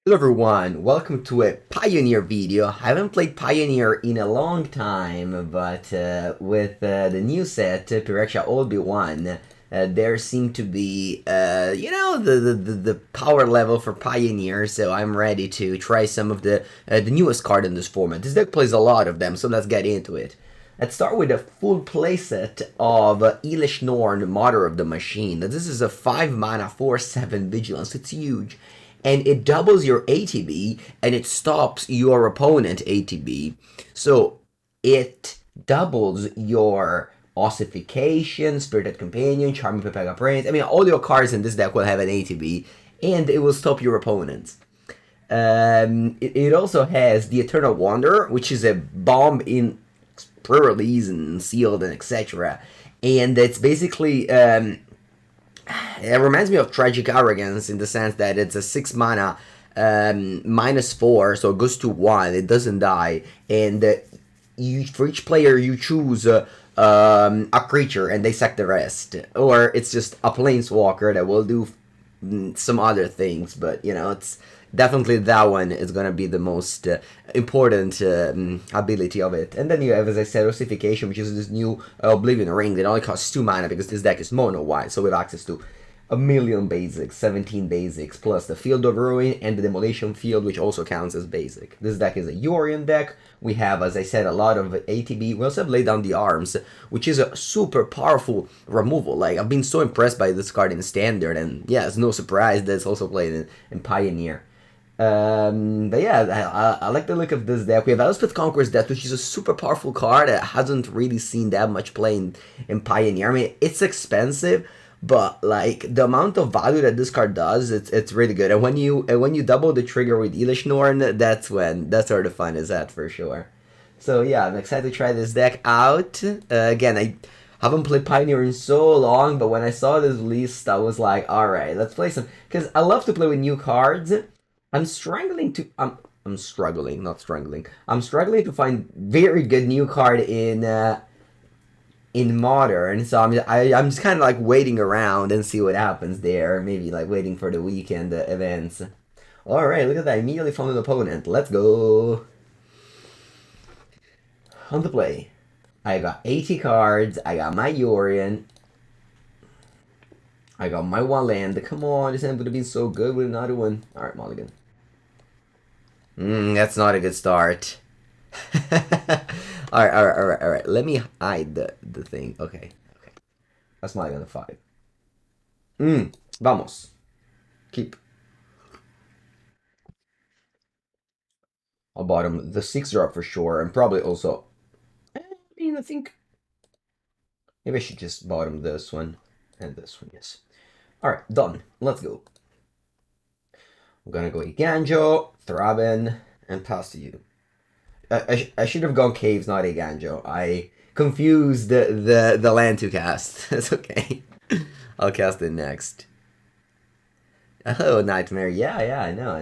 Hello everyone, welcome to a Pioneer video. I haven't played Pioneer in a long time, but with the new set, Pyrexia Obi-Wan, there seem to be, the power level for Pioneer, so I'm ready to try some of the newest card in this format. This deck plays a lot of them, so let's get into it. Let's start with a full playset of Elesh Norn, Mother of the Machine. This is a 5 mana, 4/7 Vigilance, it's huge. And it doubles your ATB and it stops your opponent ATB. So it doubles your Ossification, Spirited Companion, Charming Pepega Prince. I mean, all your cards in this deck will have an ATB and it will stop your opponents. It also has the Eternal Wanderer, which is a bomb in pre-release and sealed and etc. And it's basically it reminds me of Tragic Arrogance in the sense that it's a 6 mana -4, so it goes to 1, it doesn't die, and for each player you choose a creature and they sack the rest. Or it's just a planeswalker that will do some other things, but you know, it's definitely that one is gonna be the most important ability of it. And then you have, as I said, Ossification, which is this new Oblivion Ring that only costs 2 mana because this deck is MonoWhite, so we have access to a million basics, 17 basics, plus the Field of Ruin and the Demolition Field, which also counts as basic. This deck is a Yorion deck. We have, as I said, a lot of ATB. We also have Lay Down the Arms, which is a super powerful removal. Like, I've been so impressed by this card in Standard, and yeah, it's no surprise that it's also played in Pioneer. But yeah, I like the look of this deck. We have Elspeth Conqueror's Death, which is a super powerful card that hasn't really seen that much play in Pioneer. I mean, it's expensive, but like the amount of value that this card does, it's really good. And when you double the trigger with Elesh Norn, that's where the fun is at for sure. So yeah, I'm excited to try this deck out. Again, I haven't played Pioneer in so long, but when I saw this list, I was like, all right, let's play some. Because I love to play with new cards. I'm struggling to I'm struggling, not struggling. I'm struggling to find very good new card in modern, so I'm just kind of like waiting around and see what happens there. Maybe like waiting for the weekend events. All right, look at that! I immediately found an opponent. Let's go on the play. I got 80 cards. I got my Yorion. I got my one land. Come on, this hand would have been so good with another one. All right, Mulligan. That's not a good start. All right. Let me hide the thing. Okay. That's Mulligan the 5. Vamos. Keep. I'll bottom the 6 drop for sure, and probably also. I mean, I think maybe I should just bottom this one and this one. Yes. All right, done. Let's go. I'm gonna go Eiganjo, Thraben, and pass to you. I should have gone Caves, not Eiganjo. I confused the land to cast. That's okay. I'll cast it next. Oh, Nightmare. Yeah, I know.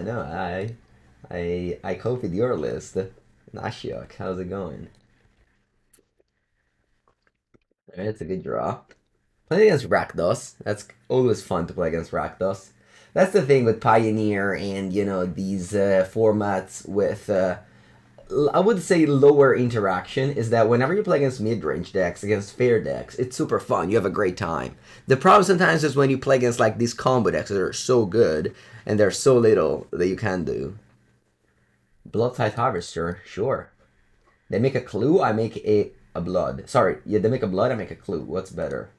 I copied your list. Nashiok, how's it going? It's a good draw. Playing against Rakdos. That's always fun to play against Rakdos. That's the thing with Pioneer and, you know, these formats with, I would say lower interaction, is that whenever you play against mid-range decks, against fair decks, it's super fun. You have a great time. The problem sometimes is when you play against, like, these combo decks that are so good, and there's so little that you can do. Bloodtide Harvester, sure. They make a clue, I make a blood. Sorry, yeah, they make a blood, I make a clue. What's better?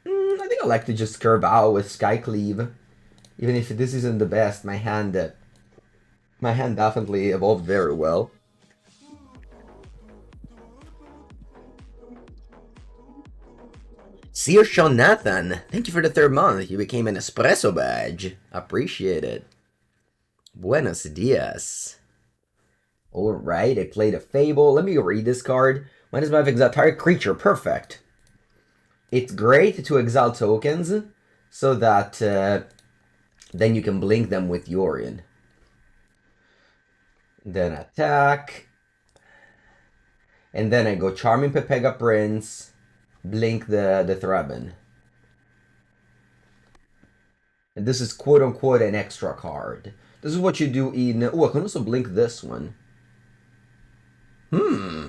I think I like to just curve out with Skyclave. Even if this isn't the best, my hand definitely evolved very well. Sir Sean Nathan, thank you for the 3rd month. You became an espresso badge. Appreciate it. Buenos dias. Alright, I played a Fable. Let me read this card. When does my exile target creature? Perfect. It's great to exile tokens so that then you can blink them with Yorion. Then attack. And then I go Charming Pepega Prince, blink the Thraben. And this is quote-unquote an extra card. This is what you do in... Oh, I can also blink this one. Hmm.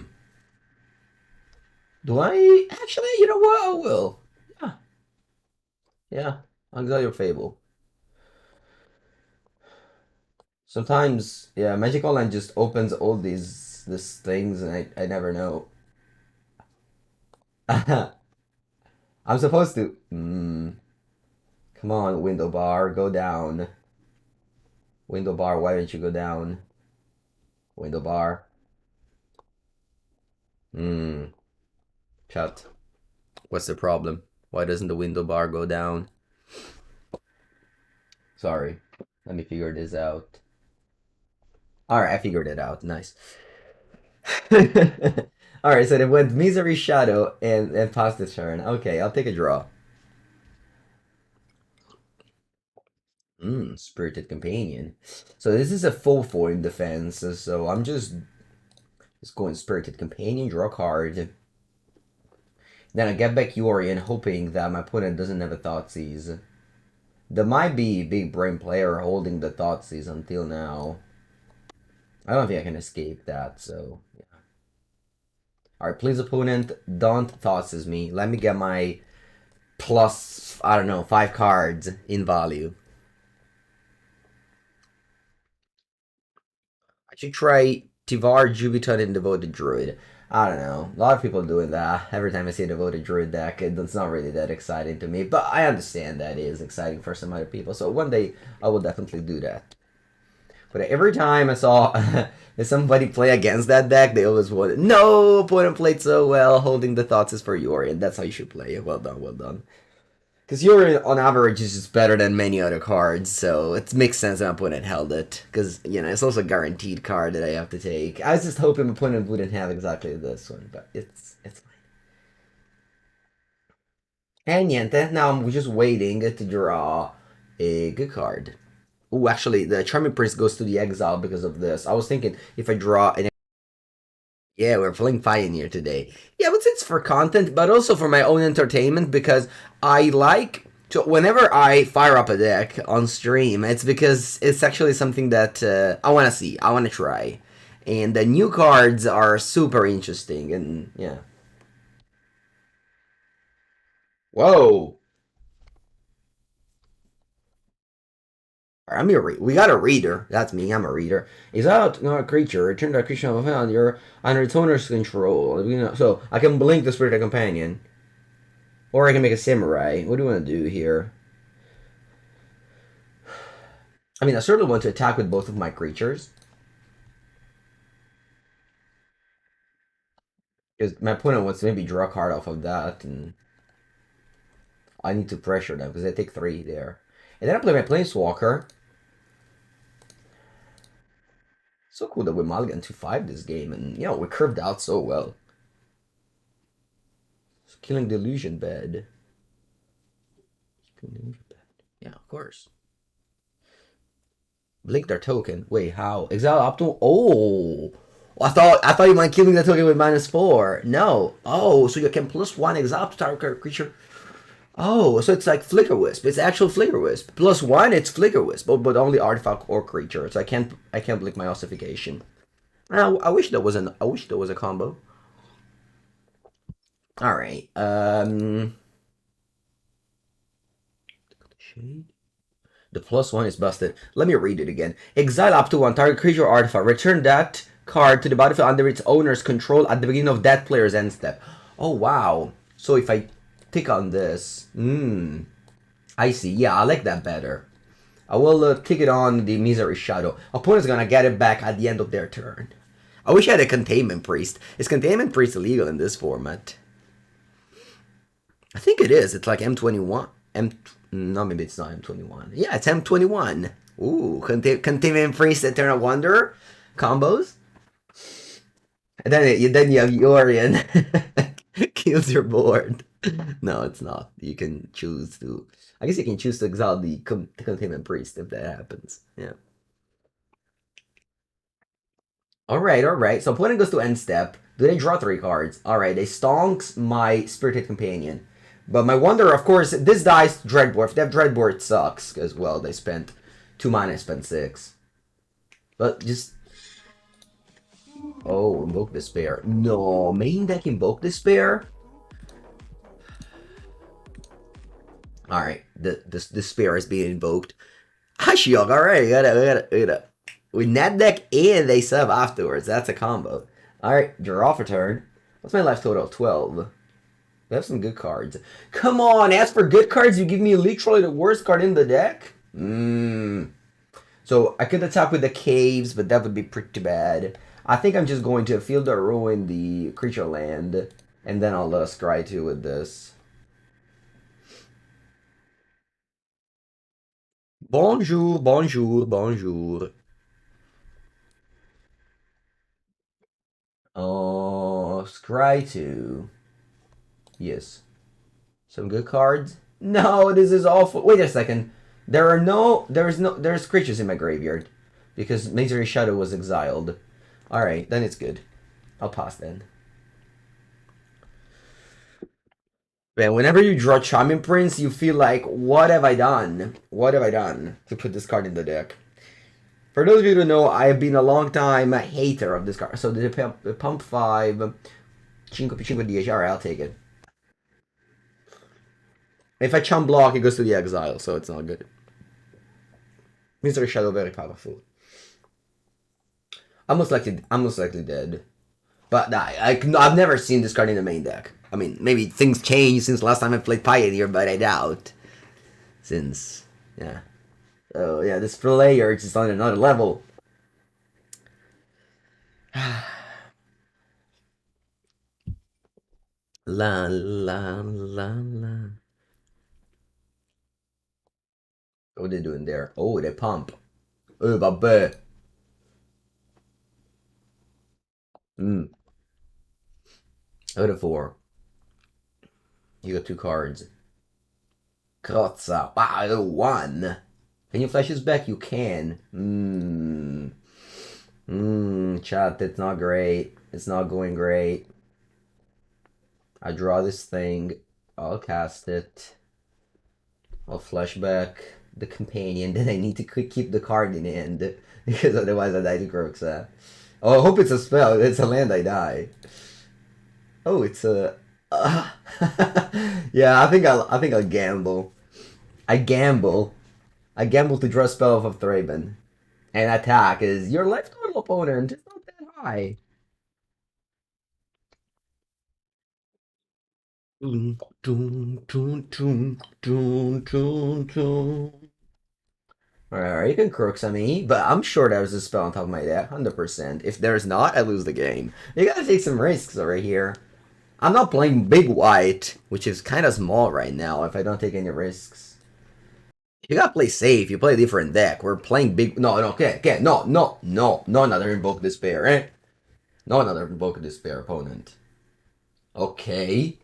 Do I... Actually, you know what? I will. Yeah. Yeah. Exile your Fable. Sometimes, yeah, Magic Online just opens all these things and I never know. I'm supposed to... Come on, window bar, go down. Window bar, why don't you go down? Window bar. Chat. What's the problem? Why doesn't the window bar go down? Sorry. Let me figure this out. Alright, I figured it out. Nice. Alright, so they went Misery Shadow and passed the turn. Okay, I'll take a draw. Spirited Companion. So this is a 4/4 in defense, so I'm just going Spirited Companion, draw a card. Then I get back Yorion, hoping that my opponent doesn't have a Thoughtseize. There might be a big brain player holding the Thoughtseize until now. I don't think I can escape that, so yeah. Alright, please opponent, don't Thoughtseize me. Let me get my plus, I don't know, 5 cards in value. I should try Tivar, Jubiton, and Devoted Druid. I don't know. A lot of people doing that. Every time I see a Devoted Druid deck, it's not really that exciting to me. But I understand that it is exciting for some other people. So one day, I will definitely do that. But every time I saw somebody play against that deck, they always wanted, no, opponent played so well, holding the thoughts is for Yorion. That's how you should play it. Well done, well done. Because Yorion, on average, is just better than many other cards, so it makes sense that my opponent held it. Because, you know, it's also a guaranteed card that I have to take. I was just hoping my opponent wouldn't have exactly this one, but it's fine. And niente, now I'm just waiting to draw a good card. Oh, actually, the Charming Prince goes to the exile because of this. I was thinking if I draw an... Yeah, we're playing Pioneer today. Yeah, but it's for content, but also for my own entertainment because I like to... Whenever I fire up a deck on stream, it's because it's actually something that I want to see. I want to try. And the new cards are super interesting, and yeah. Whoa! We got a reader. That's me. I'm a reader. Is out not a creature. Return that creature on your under its owner's control. So I can blink the Spirit of Companion, or I can make a Samurai. What do you want to do here? I mean, I certainly want to attack with both of my creatures, because my opponent wants to maybe draw a card off of that, and I need to pressure them because they take 3 there. And then I play my Planeswalker. So cool that we mulligan 2/5 this game, and you know we curved out so well. So killing the illusion bed. Yeah, of course. Blink their token. Wait, how? Exile up to... Oh! I thought you meant killing the token with -4. No. Oh, so you can +1 exile to target creature. Oh, so it's like Flicker Wisp. It's actual Flicker Wisp. +1, it's Flicker Wisp, but only artifact or creature. So I can't blink my Ossification. I wish there was a combo. All right. Shade. The +1 is busted. Let me read it again. Exile up to 1 target creature or artifact. Return that card to the battlefield under its owner's control at the beginning of that player's end step. Oh, wow. So if I tick on this... I see. Yeah, I like that better. I will tick it on the Misery Shadow. Opponent's gonna get it back at the end of their turn. I wish I had a Containment Priest. Is Containment Priest illegal in this format? I think it is. It's like M21. No, maybe it's not M21. Yeah, it's M21. Ooh, Containment Priest, Eternal Wonder combos. And then you have Yorion kills your board. No, it's not. You can choose to... I guess you can choose to exile the Containment Priest if that happens. Yeah. Alright, alright. So opponent goes to end step. Do they draw 3 cards? Alright, they stonks my Spirited Companion. But my wonder, of course, this dies Dreadbore. If they have Dreadbore, it sucks, because, well, they spent 2 mana, I spent 6. But just... Oh, Invoke Despair. No, main deck Invoke Despair? Alright, the Despair is being invoked. Ashiok, alright, we gotta. We net deck and they sub afterwards. That's a combo. Alright, draw for turn. What's my life total? 12. We have some good cards. Come on, as for good cards, you give me literally the worst card in the deck? So I could attack with the caves, but that would be pretty bad. I think I'm just going to Field of Ruin the creature land, and then I'll scry 2 with this. Bonjour, bonjour, bonjour. Oh, scry 2. Yes. Some good cards. No, this is awful. Wait a second. There's creatures in my graveyard. Because Misery Shadow was exiled. Alright, then it's good. I'll pass then. Man, whenever you draw Charming Prince, you feel like, what have I done? What have I done to put this card in the deck? For those of you who know, I have been a long time hater of this card. So the pump 5, 5 10. Alright, I'll take it. If I chum block, it goes to the exile, so it's not good. Misery Shadow very powerful. I'm most likely dead. But I've never seen this card in the main deck. I mean, maybe things changed since last time I played Pioneer, but I doubt. Since, yeah. So, yeah, this player is just on another level. La, la, la, la. What are they doing there? Oh, they pump. Oh, babe. Out of 4. You got 2 cards. Krotza. Wow, 1. Can you flash his back? You can. Chat, it's not great. It's not going great. I draw this thing. I'll cast it. I'll flashback the companion. Then I need to keep the card in hand. Because otherwise I die to Kroxa. Oh, I hope it's a spell. It's a land I die. Oh, it's a... yeah, I think I'll gamble. I gamble to draw a spell off of Thraben. And attack is your life total opponent. It's not that high. Alright, you can crooks on me, but I'm sure there's a spell on top of my deck, 100%. If there's not, I lose the game. You gotta take some risks over here. I'm not playing big white, which is kind of small right now if I don't take any risks. You gotta play safe. You play a different deck. We're playing big... No, okay. No another Invoke Despair, eh? No another Invoke Despair opponent. Okay.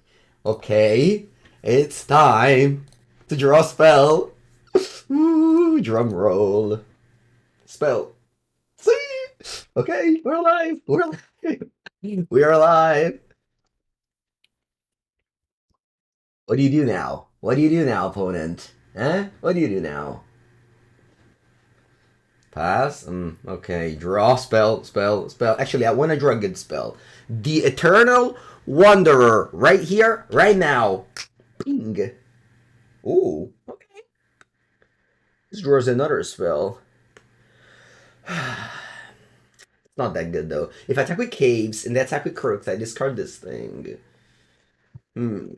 It's time to draw a spell. Ooh, drum roll. Spell. See? Okay, we're alive. We're alive. What do you do now? What do you do now, opponent? Eh? What do you do now? Pass? Okay. Draw spell. Actually, I want to draw a good spell. The Eternal Wanderer. Right here, right now. Ping. Ooh, okay. This draws another spell. It's not that good, though. If I attack with Caves and they attack with Crooks, I discard this thing. Gonna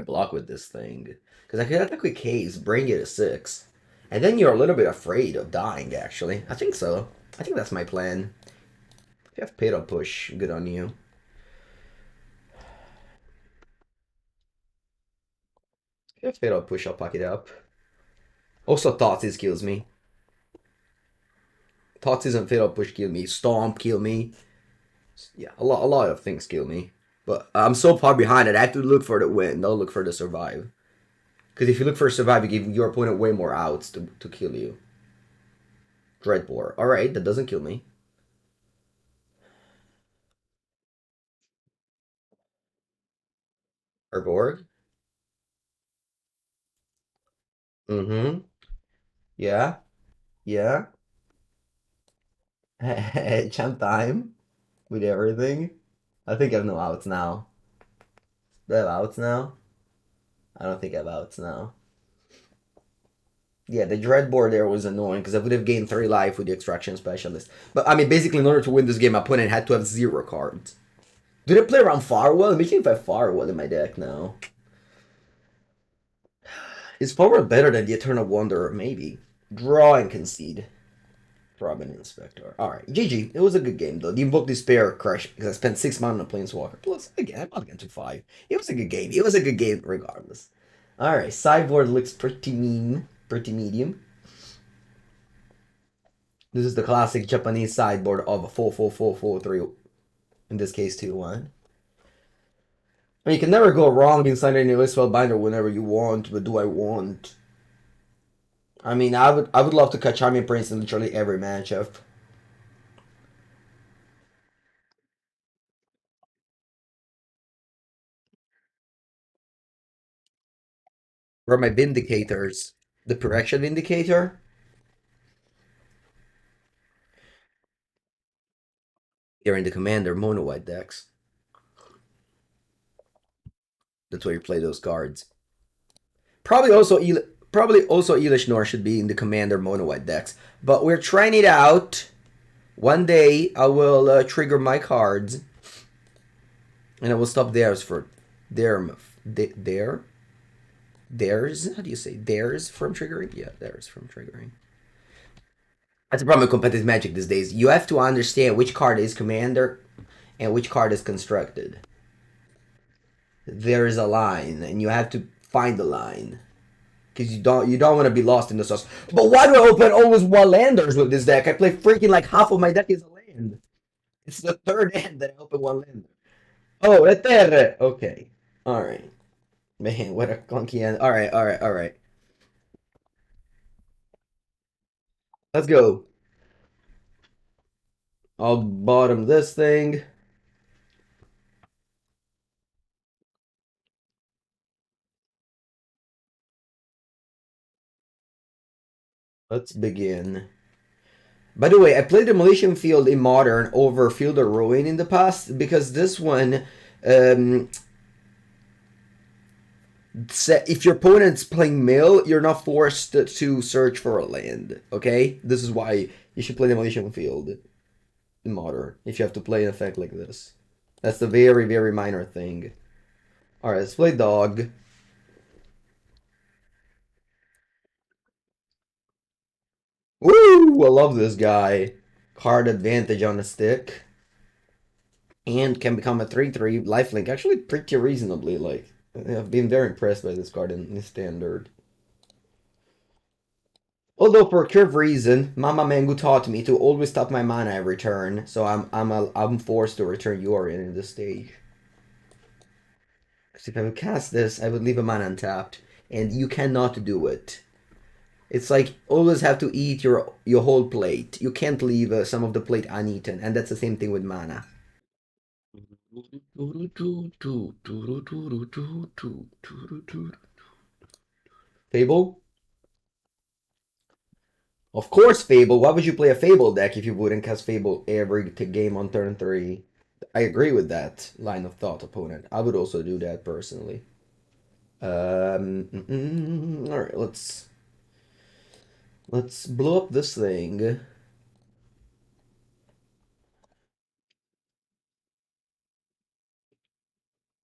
block with this thing. Because I could attack with Caves, bring it to 6. And then you're a little bit afraid of dying, actually. I think so. I think that's my plan. If you have Fatal Push, good on you. If you have Fatal Push, I'll pack it up. Also, Thoughtseize kills me. Thoughtseize and Fatal Push kill me. Stomp kill me. Yeah, a lot of things kill me. But I'm so far behind it, I have to look for the win. Don't look for the survive. Because if you look for a survive, you give your opponent way more outs to kill you. Dreadbore. Alright, that doesn't kill me. Our board. Mm-hmm. Yeah. Yeah. Champ time with everything. I think I have no outs now. Do I have outs now? I don't think I have outs now. Yeah, the dread board there was annoying because I would have gained 3 life with the extraction specialist. But I mean, basically, in order to win this game, my opponent had to have 0 cards. Do they play around Farwell? Imagine if I have Farwell in my deck now. Is Farwell better than the Eternal Wanderer? Maybe. Draw and concede. Thraben Inspector. Alright, GG. It was a good game, though. The Invoke Despair crushed because I spent 6 mana on a Planeswalker. Plus, again, I'm not getting to 5. It was a good game. It was a good game regardless. Alright, sideboard looks pretty mean. Pretty medium. This is the classic Japanese sideboard of a 4-4-4-4-3. In this case, 2-1. I mean, you can never go wrong inside any Elite Spellbinder whenever you want, but do I want? I mean, I would love to catch Charming Prince in literally every matchup. Where are my Vindicators? The Correction Vindicator? They're in the Commander MonoWhite decks. That's where you play those cards. Probably also Elesh Norn should be in the Commander MonoWhite decks. But we're trying it out. One day I will trigger my cards. And I will stop theirs for theirs. How do you say theirs from triggering? Yeah, theirs from triggering. That's the problem with competitive Magic these days. You have to understand which card is commander and which card is constructed. There is a line, and you have to find the line. Because you don't want to be lost in the sauce. But why do I open always one landers with this deck? I play freaking like half of my deck is a land. It's the third hand that I open one lander. Oh, a terre. Okay. Alright. Man, what a clunky end. Alright, alright, alright. Let's go. I'll bottom this thing. Let's begin. By the way, I played Demolition Field in Modern over Field of Ruin in the past because this one, if your opponent's playing mill, you're not forced to search for a land. Okay, this is why you should play Demolition Field in Modern if you have to play an effect like this. That's the very, very minor thing. All right, let's play Dog. Woo! I love this guy. Card advantage on a stick. And can become a 3-3 lifelink. Actually, pretty reasonably. Like, I've been very impressed by this card in Standard. Although, for a curve reason, Mama Mangu taught me to always tap my mana every turn, so I'm forced to return Yorion in this stage. Because if I would cast this, I would leave a mana untapped, and you cannot do it. It's like always have to eat your whole plate. You can't leave some of the plate uneaten, and that's the same thing with mana. Fable? Of course, Fable. Why would you play a Fable deck if you wouldn't cast Fable every game on turn 3? I agree with that line of thought, opponent. I would also do that personally. All right, let's blow up this thing.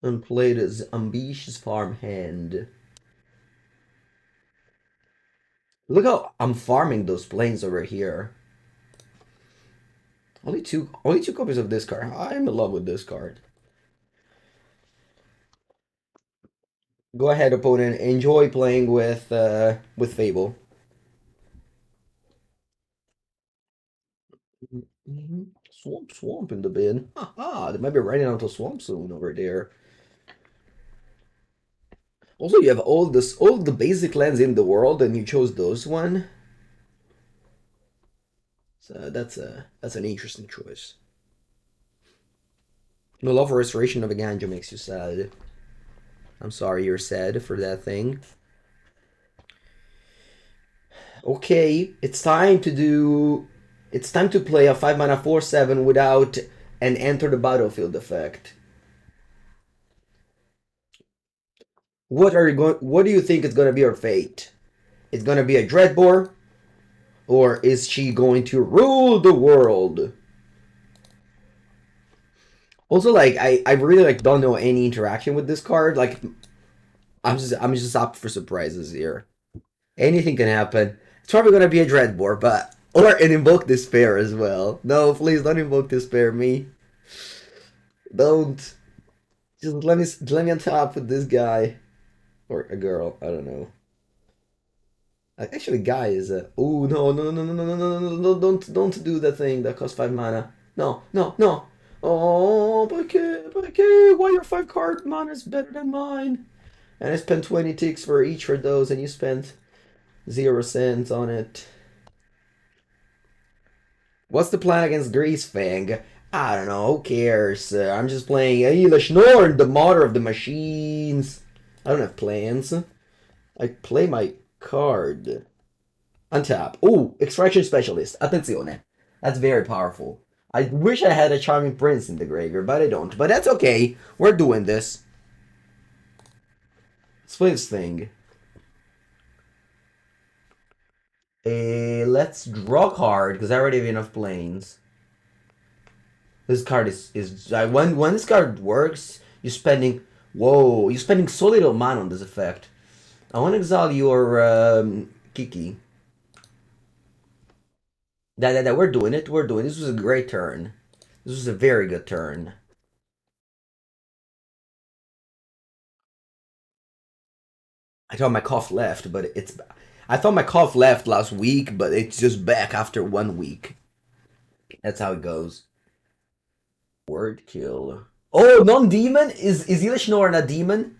And play this Ambitious Farmhand. Look how I'm farming those planes over here. Only two copies of this card. I'm in love with this card. Go ahead, opponent. Enjoy playing with Fable. Swamp in the bin. Haha, they might be writing out a swamp soon over there. Also, you have all the basic lands in the world, and you chose those one. So that's an interesting choice. The love for restoration of Eiganjo makes you sad. I'm sorry you're sad for that thing. Okay, it's time to do... It's time to play a 5 mana 4/7 without an enter the battlefield effect. What are you going? What do you think is going to be her fate? It's going to be a Dreadbore, or is she going to rule the world? Also, like I really like don't know any interaction with this card. Like I'm just up for surprises here. Anything can happen. It's probably going to be a Dreadbore, but or an Invoke Despair as well. No, please don't Invoke Despair me. Don't. Just let me on top with this guy or a girl. I don't know. Actually, guy is a. Oh no no no no no no no no no! Don't do that thing that costs 5 mana. No no no. Oh, but why your 5 card mana is better than mine? And I spent 20 ticks for each of those, and you spent 0 cents on it. What's the plan against Greasefang? I don't know. Who cares? I'm just playing Elesh Norn, the mother of the machines. I don't have plans. I play my card. Untap. Oh, Extraction Specialist. Attenzione. That's very powerful. I wish I had a Charming Prince in the graveyard, but I don't. But that's okay. We're doing this. Let's play this thing. Let's draw a card, because I already have enough planes. This card is when this card works, you're spending... Whoa, you're spending so little mana on this effect. I want to exile your Kiki. That we're doing it. We're doing this. Was a great turn. This was a very good turn. I thought my cough left, but it's... I thought my cough left last week, but it's just back after 1 week. That's how it goes. Word kill. Oh, non-demon? Is Elesh Norn a demon?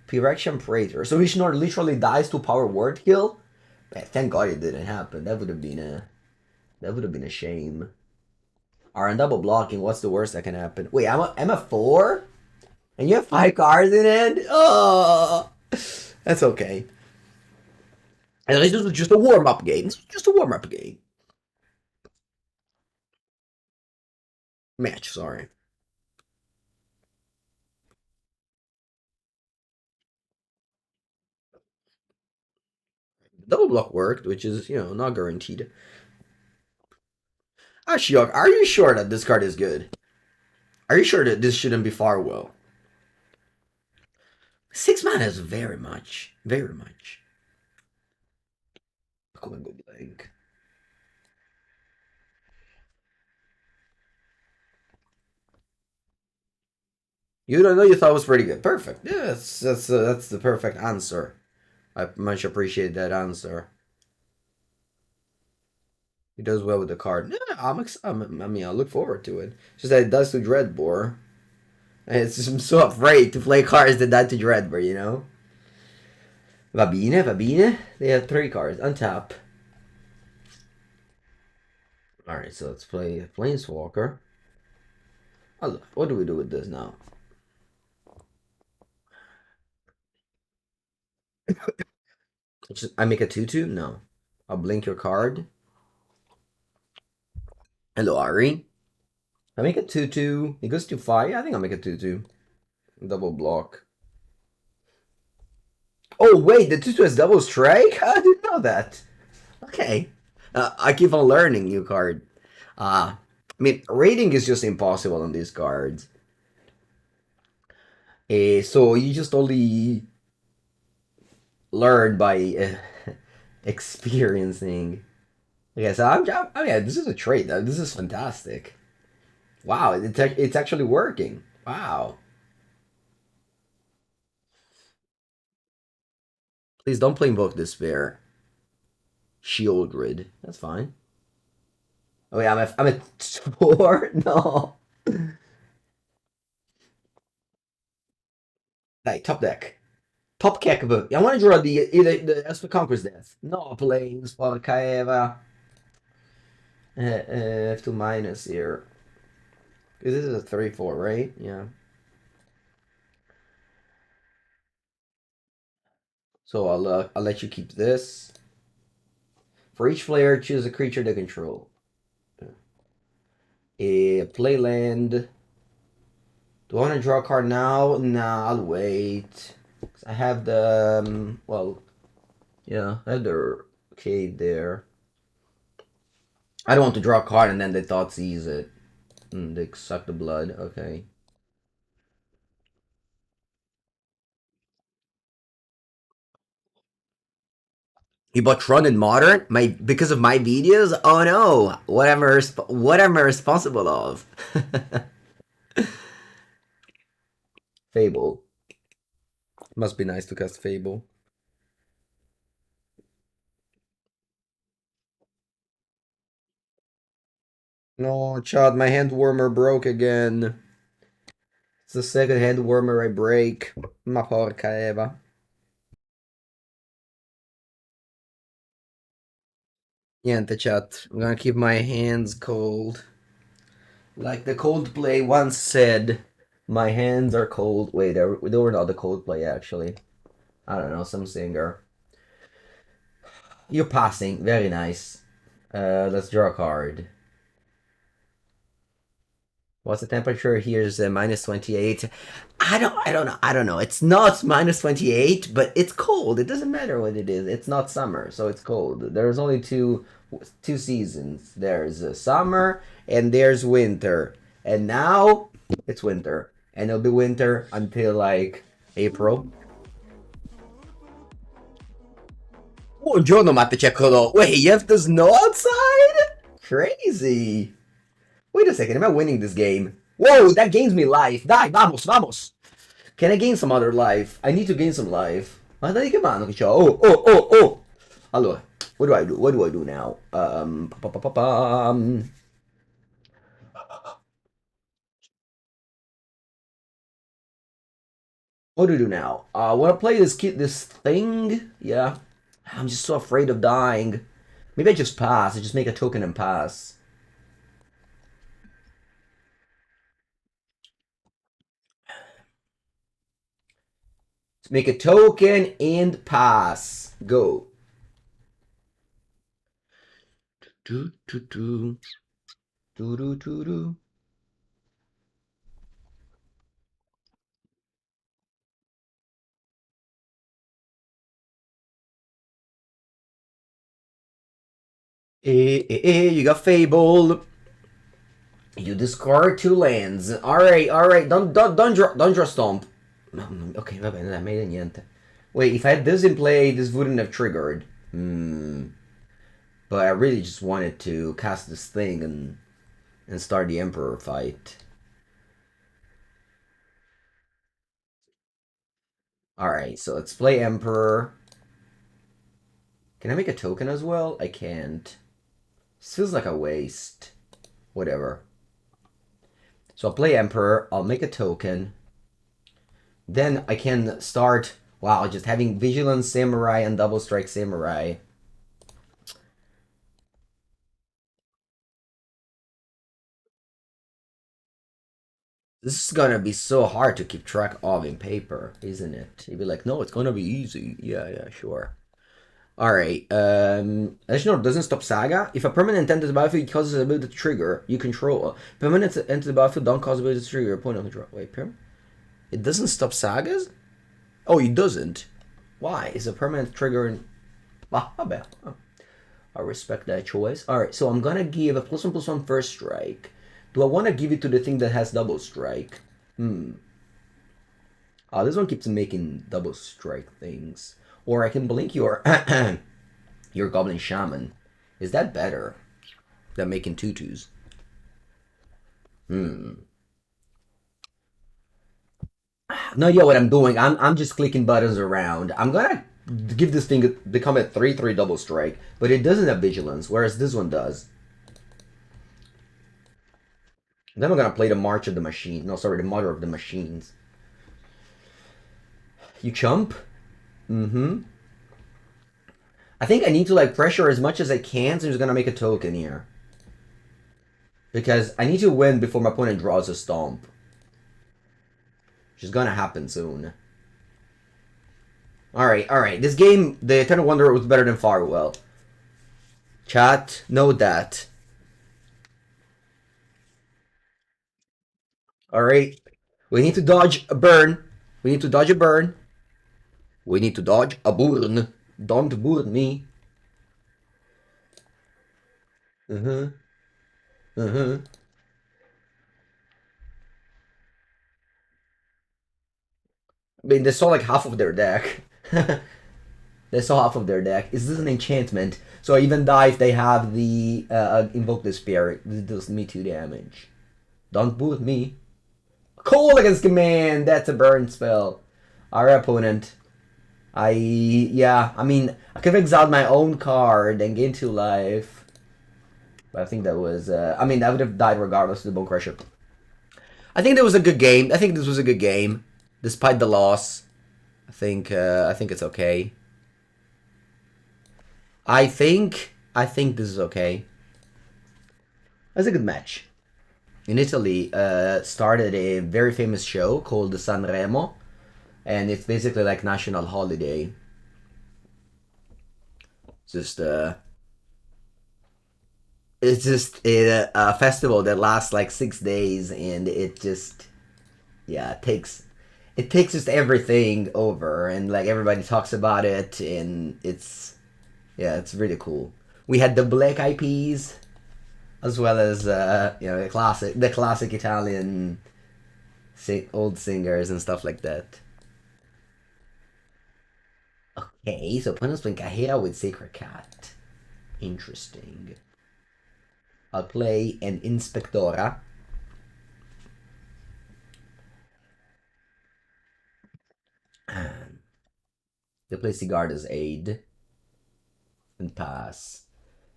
Pyrrhic Praetor. So Elesh Norn literally dies to power word kill? Thank God it didn't happen. That would have been a shame. Alright, double blocking. What's the worst that can happen? Wait, I'm a 4? And you have 5 cards in it? Oh, that's okay. At least this was just a warm-up game. This was just a warm-up game. Match, sorry. Double block worked, which is, not guaranteed. Ashiok, are you sure that this card is good? Are you sure that this shouldn't be Farwell? 6 mana is very much. Very much. Come on, good leg. You don't know, you thought it was pretty good. Perfect. Yes, that's the perfect answer. I much appreciate that answer. He does well with the card. Yeah, I look forward to it. Just that it does to Dreadbore. I'm so afraid to play cards that die to Dreadbore, you know? Va bene, va bene. They have 3 cards. Untap. Alright, so let's play Planeswalker. What do we do with this now? I make a 2/2? No. I'll blink your card. Hello, Ari. I make a 2/2. He goes to 5. I think I'll make a 2/2. Double block. Oh, wait, the 2/2 has double strike? I didn't know that. Okay. I keep on learning new card. I mean, rating is just impossible on these cards. So you just only learn by experiencing. Okay, so this is a trait. This is fantastic. Wow, it's actually working. Wow. Please don't play Invoke Despair. Shieldred. That's fine. Oh yeah, I'm a 4? No. Hey, top deck. Top deck. I want to draw the Elspeth Conquers Death. No planes, Polkaeva. F2 minus here. Because this is a 3/4, right? Yeah. So I'll let you keep this. For each player, choose a creature they control. Play land. Do I want to draw a card now? Nah, I'll wait. I have the well, yeah, I have the arcade there. I don't want to draw a card and then the thought sees it. They suck the blood. Okay. You bought Run in Modern? Because of my videos? Oh no! What am I responsible of? Fable. Must be nice to cast Fable. No, Chad, my hand warmer broke again. It's the second hand warmer I break. Ma porca Eva. Niente, chat. I'm gonna keep my hands cold. Like the Coldplay once said, my hands are cold. Wait, they were not the Coldplay, actually. I don't know, some singer. You're passing. Very nice. Let's draw a card. What's the temperature? Here's minus 28. I don't know. It's not minus 28, but it's cold. It doesn't matter what it is. It's not summer, so it's cold. There's only two seasons. There's summer and there's winter. And now it's winter. And it'll be winter until like April. Buongiorno, Matte Cecolo. Wait, you have the snow outside? Crazy. Wait a second, am I winning this game? Whoa, that gains me life. Dai, vamos. Can I gain some other life? I need to gain some life. Guarda di che mano che c'ho. Oh. Allora, what do I do? What do I do now? What do I do now? Want to play this thing? Yeah. I'm just so afraid of dying. Maybe I just pass. I just make a token and pass. Make a token and pass. Go. Do. You got Fable. You discard 2 lands. Alright. Don't draw Stomp. Okay, va bene, dai, meglio niente. Wait, if I had this in play, this wouldn't have triggered. But I really just wanted to cast this thing and start the Emperor fight. Alright, so let's play Emperor. Can I make a token as well? I can't. This feels like a waste. Whatever. So I'll play Emperor, I'll make a token. Then I can start, wow, just having Vigilance Samurai and Double Strike Samurai. This is gonna be so hard to keep track of in paper, isn't it? You'd be like, no, it's gonna be easy. Yeah, sure. Alright, Elesh Norn doesn't stop Saga. If a permanent enters the battlefield causes an ability to trigger, you control. Permanent enters the battlefield don't cause ability to trigger, opponent control. Wait, it doesn't stop Sagas? Oh, it doesn't. Why? Is a permanent trigger in... Ah, vabbè. Oh. I respect that choice. Alright, so I'm gonna give a +1/+1 first strike. Do I want to give it to the thing that has double strike? Oh, this one keeps making double strike things. Or I can blink your your Goblin Shaman. Is that better than making tutus? No idea what I'm doing. I'm just clicking buttons around. I'm gonna give this thing become a 3/3 double strike, but it doesn't have vigilance, whereas this one does. Then I'm gonna play the March of the Machines. No, sorry, the Mother of the Machines. You chump? I think I need to like pressure as much as I can, so I'm just gonna make a token here. Because I need to win before my opponent draws a Stomp. Which is gonna happen soon. Alright, alright. This game, the Eternal Wanderer was better than Farewell. Chat, know that. Alright. We need to dodge a burn. We need to dodge a burn. We need to dodge a burn. Don't burn me. Uh-huh. Uh-huh. I mean, they saw like half of their deck. They saw half of their deck. Is this an enchantment? So even die if they have the Invoke the Spirit. This does me 2 damage. Don't boot me. Cold against command! That's a burn spell. Our opponent. I mean, I could have exiled my own card and gain 2 life. But I think that was, I mean, I would have died regardless of the Bone Crusher. I think that was a good game. I think this was a good game. Despite the loss. I think it's okay. I think this is okay. That's a good match. In Italy, started a very famous show called the Sanremo, and it's basically like national holiday. Just it's just a festival that lasts like 6 days, and it just it takes just everything over, and like everybody talks about it, and it's really cool. We had the Black Eyed Peas, as well as the classic Italian old singers and stuff like that. Okay, so opponents playing Kahea with Sacred Cat. Interesting. I'll play an Inspectora. They play Sigarda's Aid and pass.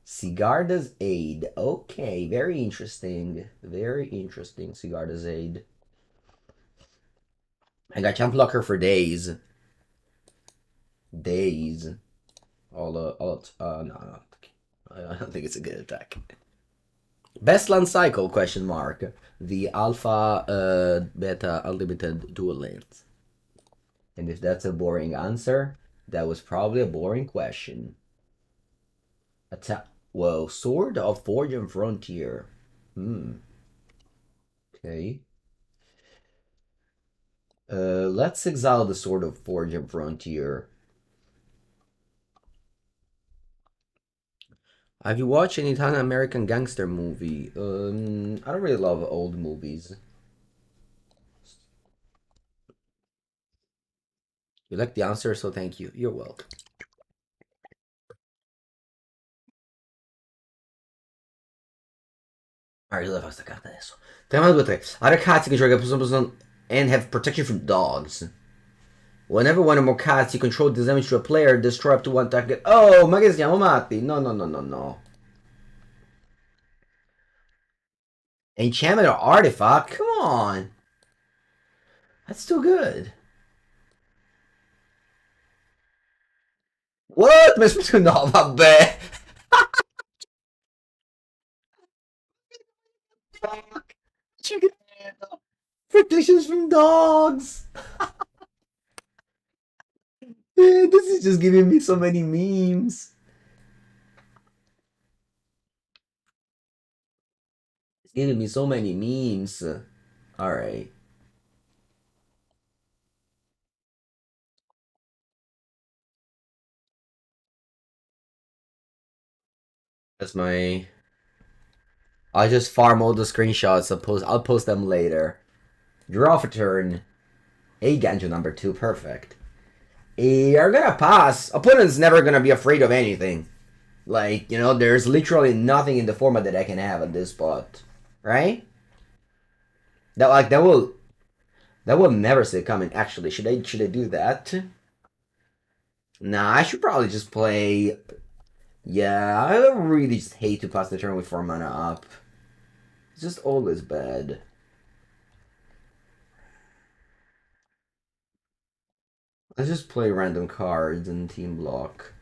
Sigarda's Aid. Okay, very interesting. Very interesting, Sigarda's Aid. I got Champ Blocker for days. Days. No. I don't think it's a good attack. Best land cycle, question mark. The alpha, beta, unlimited dual lands. And if that's a boring answer, that was probably a boring question. Attack. Whoa, Sword of Forge and Frontier. Okay. Let's exile the Sword of Forge and Frontier. Have you watched any Italian American gangster movie? I don't really love old movies. You like the answer, so thank you. You're welcome. Alright, leva questa carta adesso. 3 mana 2 3. Other cards you can trigger plus and have protection from dogs. Whenever one or more cards you control does damage to a player, destroy up to 1 target. Oh, ma che siamo matti? No, no, no, no, no. Enchantment or artifact? Come on. That's too good. What? No, vabbè. Protections from dogs. This is just giving me so many memes. It's giving me so many memes. Alright. That's my... I'll just farm all the screenshots. I'll post them later. Draw for turn. Eiganjo number 2. Perfect. You're gonna pass. Opponent's never gonna be afraid of anything. Like, you know, there's literally nothing in the format that I can have at this spot. Right? That will never see it coming. Actually, should I do that? Nah, I should probably just play. Yeah, I really just hate to pass the turn with 4 mana up. It's just always bad. Let's just play random cards and team block.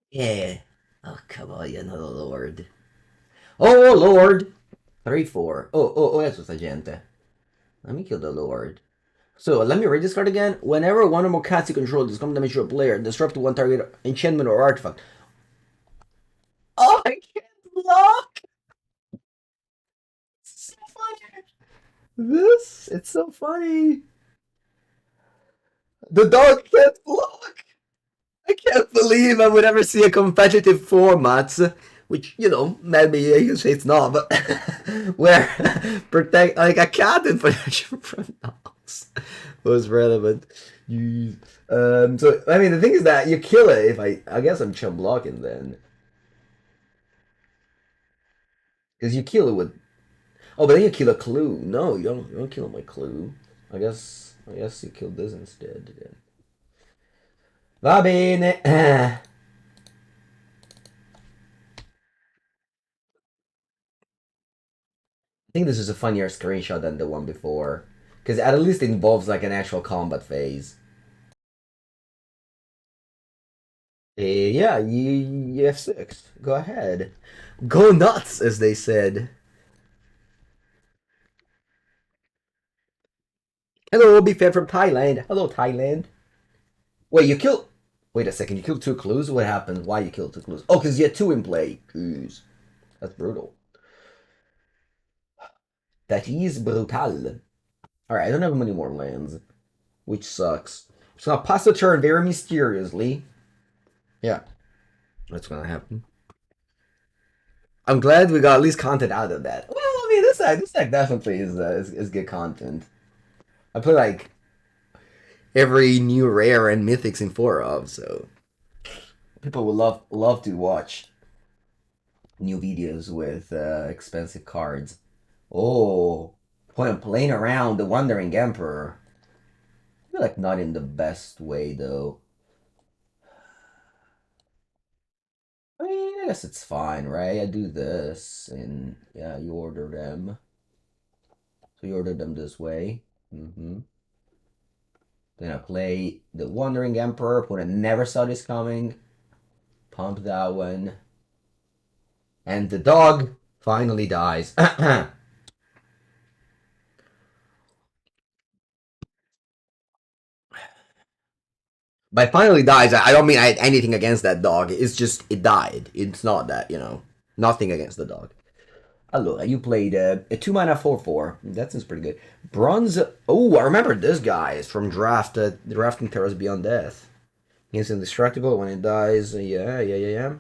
Yeah. Oh, come on, you know, Lord. Oh, Lord! 3, 4. Oh, that's what's gente. Let me kill the Lord. So, let me read this card again. Whenever one or more cats you control discount damage to a player, disrupt one target enchantment or artifact. Oh, I can't block! It's so funny. It's so funny. The dog can't block. I can't believe I would ever see a competitive format, which, maybe you say it's not, but where protect like a cat in protection from dogs was relevant. Jeez. So I mean, the thing is that you kill it if I guess I'm chum blocking then, because you kill it with but then you kill a clue. No, you don't kill my clue. I guess you kill this instead. Then. Va bene. I think this is a funnier screenshot than the one before. Because at least it involves like an actual combat phase. Yeah, you F6. Go ahead. Go nuts, as they said. Hello, be fan from Thailand. Hello, Thailand. Wait, you killed... Wait a second, you killed 2 clues? What happened? Why you killed 2 clues? Oh, because you had 2 in play. Jeez. That's brutal. That is brutal. Alright, I don't have many more lands. Which sucks. It's gonna pass the turn very mysteriously. Yeah, that's gonna happen. I'm glad we got at least content out of that. Well, I mean, this deck definitely is good content. I play like every new rare and mythics in 4 of, so people would love to watch new videos with expensive cards. Oh, playing around the Wandering Emperor. I feel like not in the best way though. I mean, I guess it's fine, right? I do this, and yeah, you order them. So you order them this way. Then I play the Wandering Emperor, when I never saw this coming. Pump that one. And the dog finally dies. By finally dies, I don't mean I had anything against that dog. It's just, it died. It's not that, nothing against the dog. Allora, you played a 2 mana 4/4. That seems pretty good. Bronze. Oh, I remember this guy. It's from Drafting Terrors Beyond Death. He's indestructible when it dies. Yeah.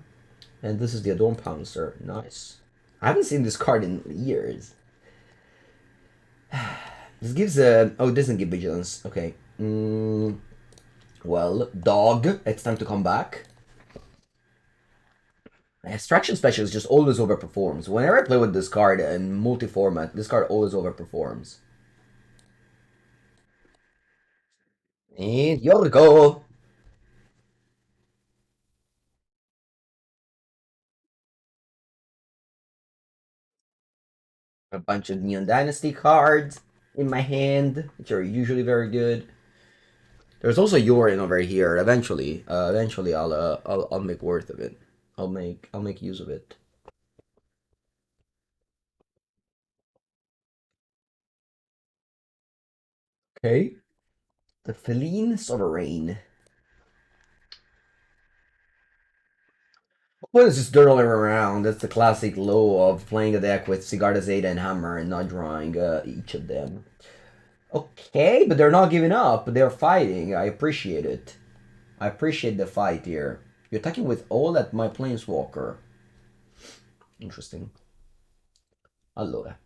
And this is the Adorn Pouncer. Nice. I haven't seen this card in years. This gives a. Oh, it doesn't give vigilance. Okay. Well, dog. It's time to come back. Extraction Specialist just always overperforms. Whenever I play with this card in multi-format, this card always overperforms. And Yorgo! A bunch of Neon Dynasty cards in my hand, which are usually very good. There's also Yorion over here. Eventually, I'll make worth of it. I'll make use of it. Okay. The Feline Sovereign. What is just dirtling around? That's the classic low of playing a deck with Sigarda Zeta and Hammer and not drawing each of them. Okay, but they're not giving up. They're fighting. I appreciate it. I appreciate the fight here. You're attacking with all at my Planeswalker. Interesting. Allora.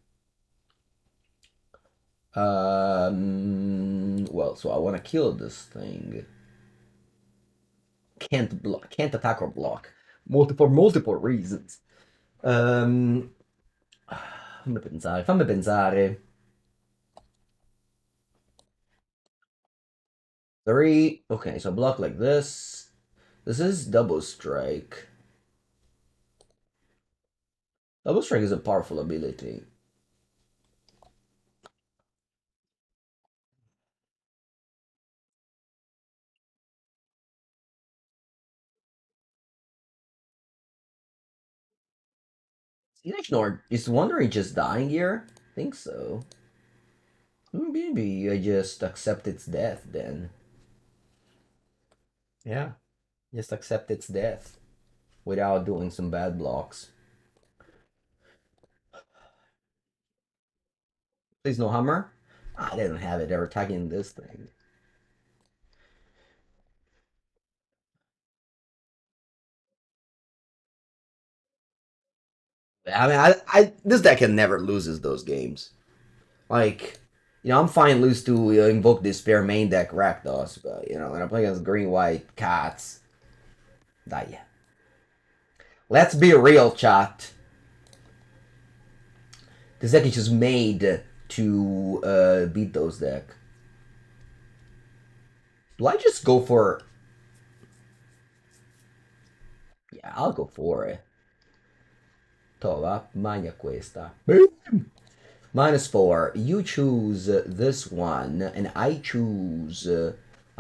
Well, so I want to kill this thing. Can't block. Can't attack or block. For multiple reasons. Fammi pensare. 3. Okay, so block like this. This is double strike. Double strike is a powerful ability. Elesh Norn, is Wondering just dying here? I think so. Maybe I just accept its death then. Yeah, just accept its death without doing some bad blocks. Please no hammer. Ah, they don't have it. They're attacking this thing. I mean, this deck can never loses those games. Like, I'm fine lose to Invoke Despair main deck Rakdos, but when I'm playing against green white cats, yeah. Let's be real, chat. This deck is just made to beat those deck. Do I just go for? Yeah, I'll go for it. Tova, magna questa. -4. You choose this one, and I choose a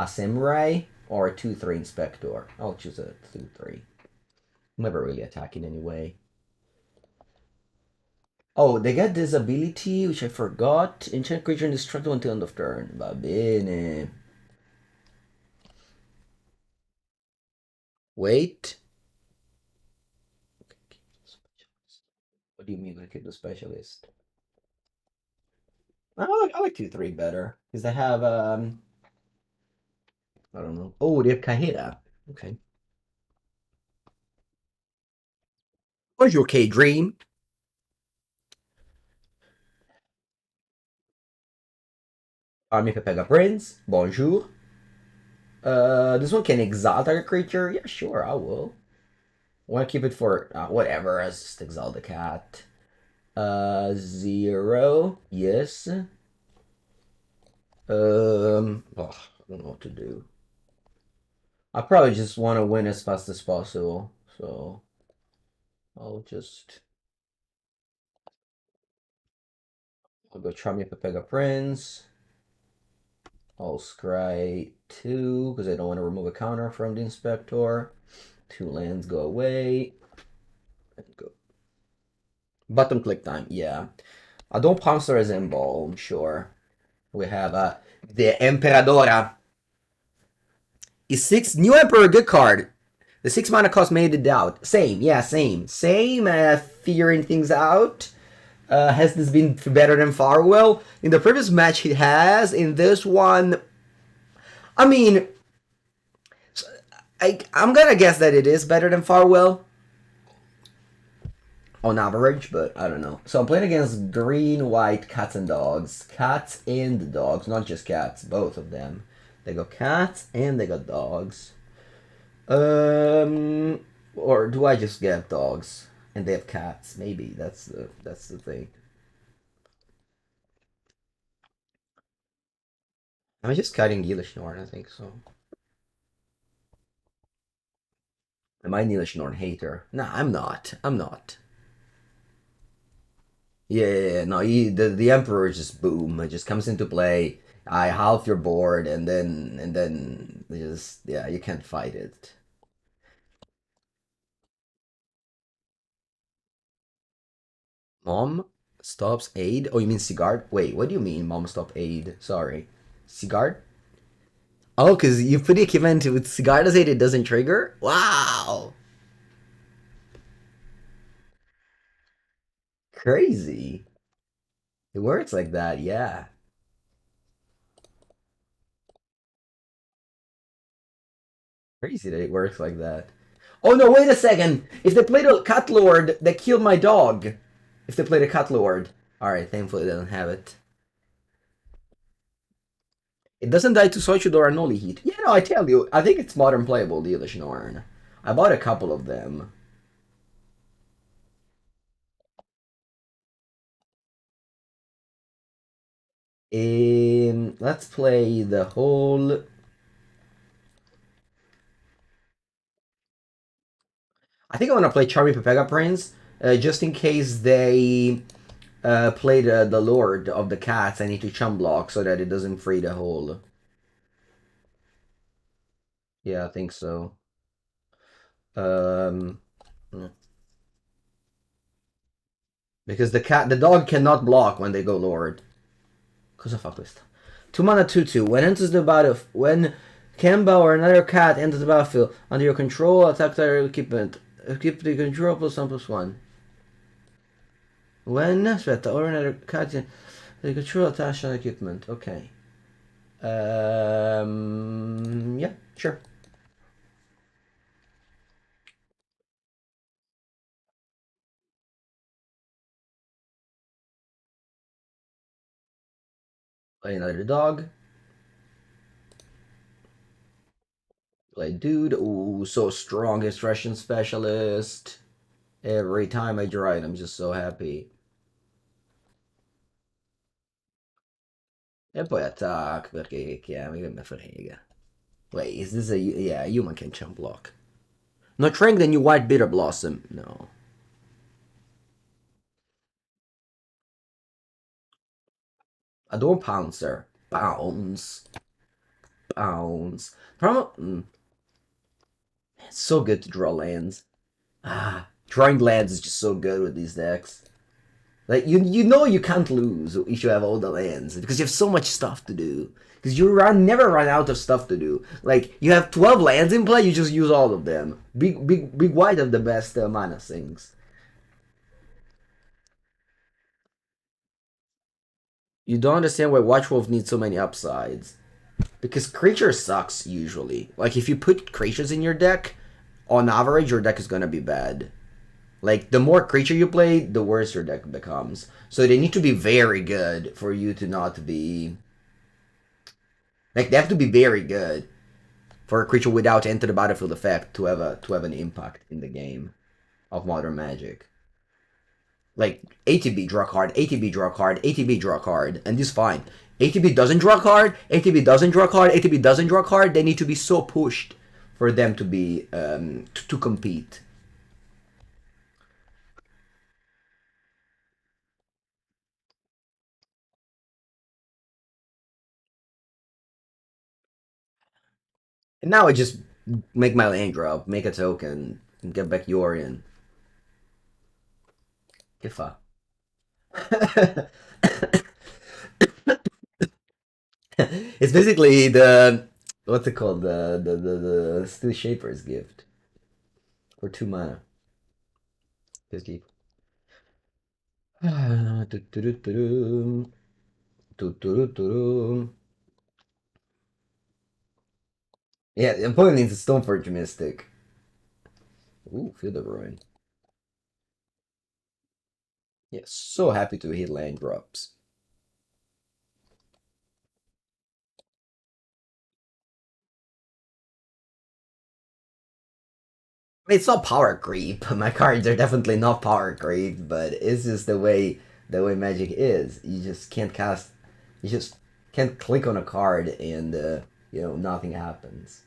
samurai or a 2/3 inspector. I'll choose a 2/3. Never really attacking anyway. Oh, they get this ability, which I forgot. Enchant creature indestructible until end of turn. Va bene. Wait. What do you mean I keep the specialist? I like 2/3 better. Because they have, I don't know. Oh, they have Kahira. Okay. What's your K dream? Army Pepega Prince. Bonjour. This one can exile target creature. Yeah, sure, I will. Want to keep it for whatever. Let's just exile the cat. 0. Yes. I don't know what to do. I probably just want to win as fast as possible, so I'll go Charming Pepega Prince. I'll scry 2 because I don't want to remove a counter from the Inspector. 2 lands go away. And go. Button click time, yeah. I don't Pouncer as Emball, I'm sure. We have the Emperadora. Is 6 new Emperor a good card? The 6 mana cost made it out. Same, yeah, same. Same, figuring things out. Has this been better than Farwell? In the previous match, it has. In this one, I mean, I'm gonna guess that it is better than Farwell on average, but I don't know. So I'm playing against green, white, cats and dogs. Cats and dogs, not just cats, both of them. They got cats and they got dogs. Or do I just get dogs and they have cats? Maybe that's the thing. I'm just cutting Elesh Norn, I think so. Am I an Elesh Norn hater? Nah, I'm not. I'm not. Yeah, no, the Emperor just boom. It just comes into play. I half your board, and then just yeah, you can't fight it. Mom stops aid. Oh, you mean Sigard? Wait, what do you mean, Mom stop aid? Sorry, Sigard. Oh, because you put the equipment with Sigard's aid, it doesn't trigger. Wow, crazy. It works like that, yeah. Crazy that it works like that. Oh no, wait a second. If they played a Cat Lord, they killed my dog. If they played a Cat Lord. Alright, thankfully they don't have it. It doesn't die to Soichudor or Noli Heat. Yeah, no, I tell you, I think it's modern playable, the Elesh Norn. I bought a couple of them. Let's play the whole. I think I want to play Charming Pepega Prince, just in case they play the Lord of the Cats. I need to chum block so that it doesn't free the whole. Yeah, I think so. Um, Because the dog cannot block when they go Lord. Cosa fa questa? 2 mana 2/2. When enters the battlefield, when Kemba or another cat enters the battlefield under your control, attack their equipment. Keep the control +1/+1. When Elspeth or another cat the control attached on equipment. Okay. Yeah, sure. Play another dog. Play dude. Ooh, so strong extraction specialist. Every time I draw it, I'm just so happy. E poi attack, perché che chiami, che me frega. Wait, is this a... Yeah, human can chump block. Not trying the new white bitter blossom. No. Adore Pouncer. Bounce. Bounce. It's so good to draw lands. Drawing lands is just so good with these decks. Like you know you can't lose if you have all the lands because you have so much stuff to do. Because never run out of stuff to do. Like you have 12 lands in play, you just use all of them. Big white have the best mana sinks. You don't understand why Watchwolf needs so many upsides. Because creature sucks usually. Like if you put creatures in your deck, on average your deck is gonna be bad. Like the more creature you play, the worse your deck becomes. So they need to be very good for you to not be like they have to be very good for a creature without enter the battlefield effect to have an impact in the game of modern magic. Like ATB draw card, ATB draw card, ATB draw card, and this is fine. ATB doesn't draw card, ATB doesn't draw card, ATB doesn't draw card. They need to be so pushed for them to be to compete. And now I just make my land drop, make a token, and get back Yorion. Kifa. It's basically the what's it called the Steel Shaper's gift for 2 mana. 50. Yeah, the opponent needs a Stoneforge Mystic. Ooh, Field of Ruin. Yeah, so happy to hit land drops. I mean, it's not power creep. My cards are definitely not power creep, but it's just the way Magic is. You just can't cast. You just can't click on a card and nothing happens.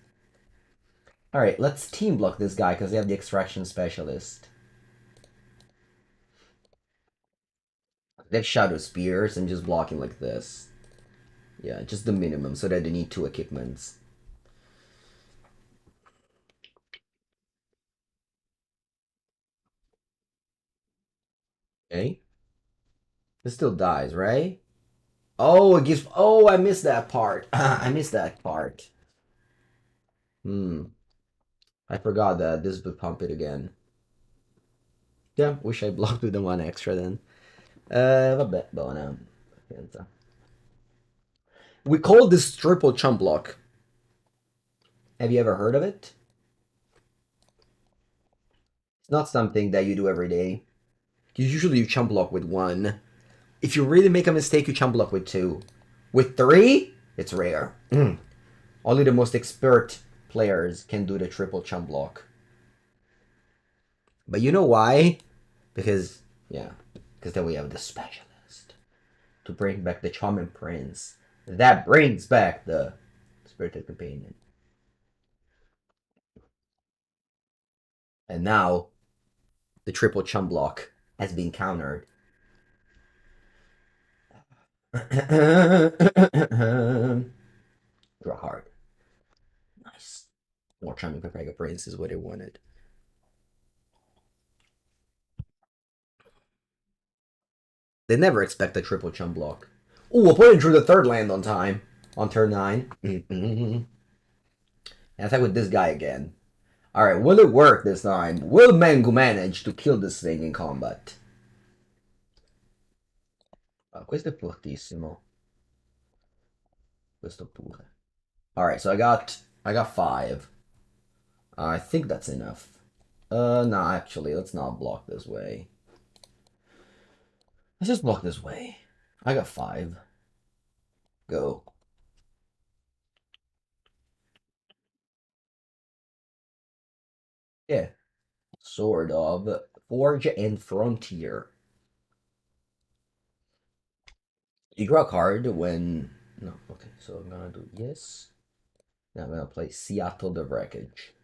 All right, let's team block this guy because they have the extraction specialist. They have Shadow Spears. I'm just blocking like this. Yeah, just the minimum so that they need 2 equipments. Okay. This still dies, right? Oh, it gives. Oh, I missed that part. I missed that part. Hmm. I forgot that this would pump it again. Yeah, wish I blocked with the 1 extra then. Vabbè, buona. Pazienza. We call this triple chump block. Have you ever heard of it? It's not something that you do every day. Usually you chump block with 1. If you really make a mistake, you chump block with 2. With 3, it's rare. Only the most expert players can do the triple chump block. But you know why? Because, yeah, because then we have the specialist to bring back the Charming Prince. That brings back the Spirited Companion. And now, the triple chum block has been countered. Draw hard. Nice. More Charming Mega Prince is what I wanted. They never expect a triple chump block. Ooh, we'll put it through the third land on time. On turn 9. And attack with this guy again. Alright, will it work this time? Will Mengu manage to kill this thing in combat? Oh, questo è fortissimo. Questo pure. Alright, so I got 5. I think that's enough. No, actually, let's not block this way. Let's just block this way. I got 5. Go. Yeah. Sort of. Forge and Frontier. You draw a card when... No, okay, so I'm gonna do this. Now I'm gonna play Settle the Wreckage.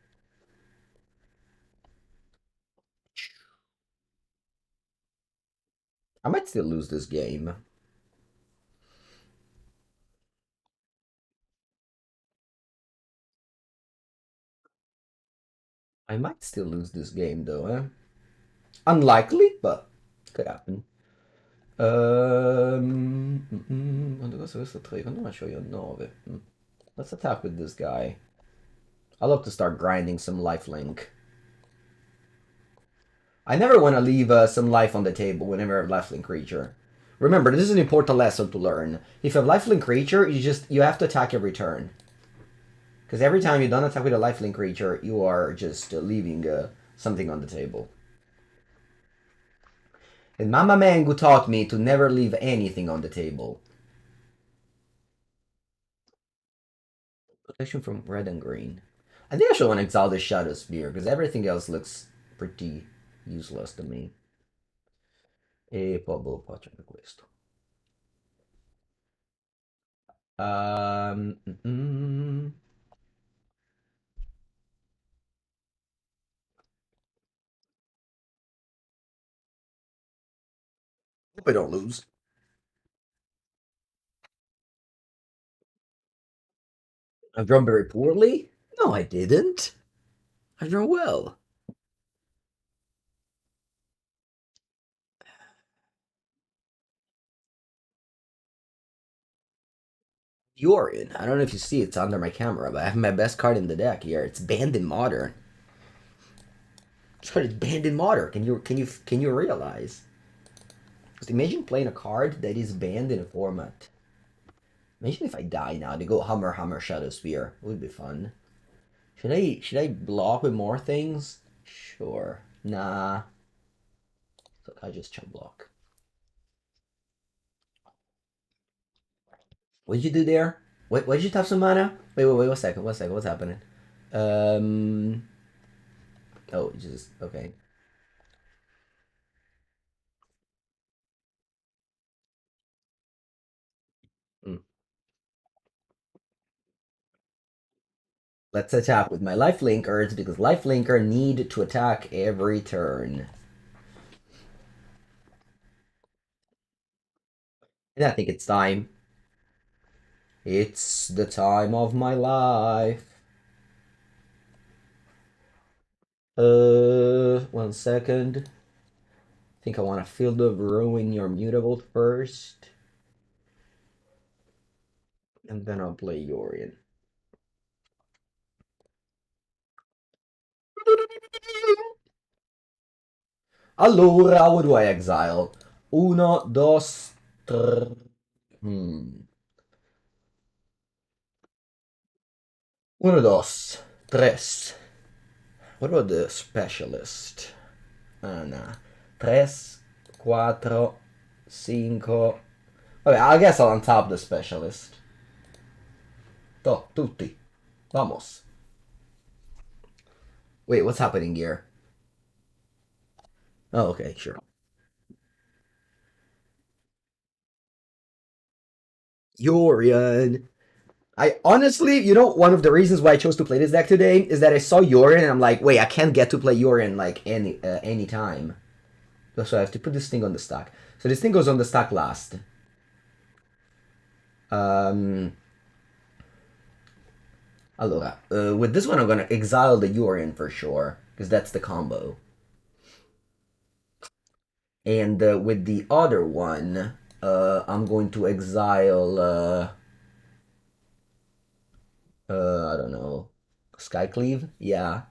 I might still lose this game. I might still lose this game though, eh? Unlikely, but could happen. Quanto costa questo 3? Quanto ne c'ho io? 9. Let's attack with this guy. I'll love to start grinding some lifelink. I never want to leave some life on the table whenever I have lifelink creature. Remember, this is an important lesson to learn. If you have lifelink creature, you have to attack every turn. Because every time you don't attack with a lifelink creature, you are just leaving something on the table. And Mama Mengu taught me to never leave anything on the table. Protection from red and green. I think I should want to exile the Shadow Spear, because everything else looks pretty useless to me. E poi boh, faccio anche questo. Um, mm, mm. Hope I don't lose. I've drawn very poorly? No, I didn't. I've drawn well. Yorion. I don't know if you see it's under my camera, but I have my best card in the deck here. It's banned in Modern. This card is banned in Modern. Can you realize? Just imagine playing a card that is banned in a format. Imagine if I die now. They go Hammer Shadow Spear. It would be fun. Should I block with more things? Sure. Nah. So I just chump block. What did you do there? What did you tap some mana? Wait, 1 second. 1 second. What's happening? Um. Oh, just okay. Mm. Let's attack with my lifelinkers because lifelinker need to attack every turn. And I think it's time. It's the time of my life. 1 second. I think I want to Field of Ruin your Mutable first. And then I'll play Yorion. Allora, what do I exile? 1, 2, 3. 1, 2, 3. What about the specialist? Ah, no. 3, 4, 5. Vabbè, I guess I'll untap the specialist. To, tutti. Vamos. Wait, what's happening here? Oh, okay, sure. Yorion. I honestly, one of the reasons why I chose to play this deck today is that I saw Yorion and I'm like, wait, I can't get to play Yorion like any time. So I have to put this thing on the stack. So this thing goes on the stack last. Allora, with this one I'm gonna exile the Yorion for sure, because that's the combo. And with the other one, I'm going to exile, I don't know, Skyclave? Yeah.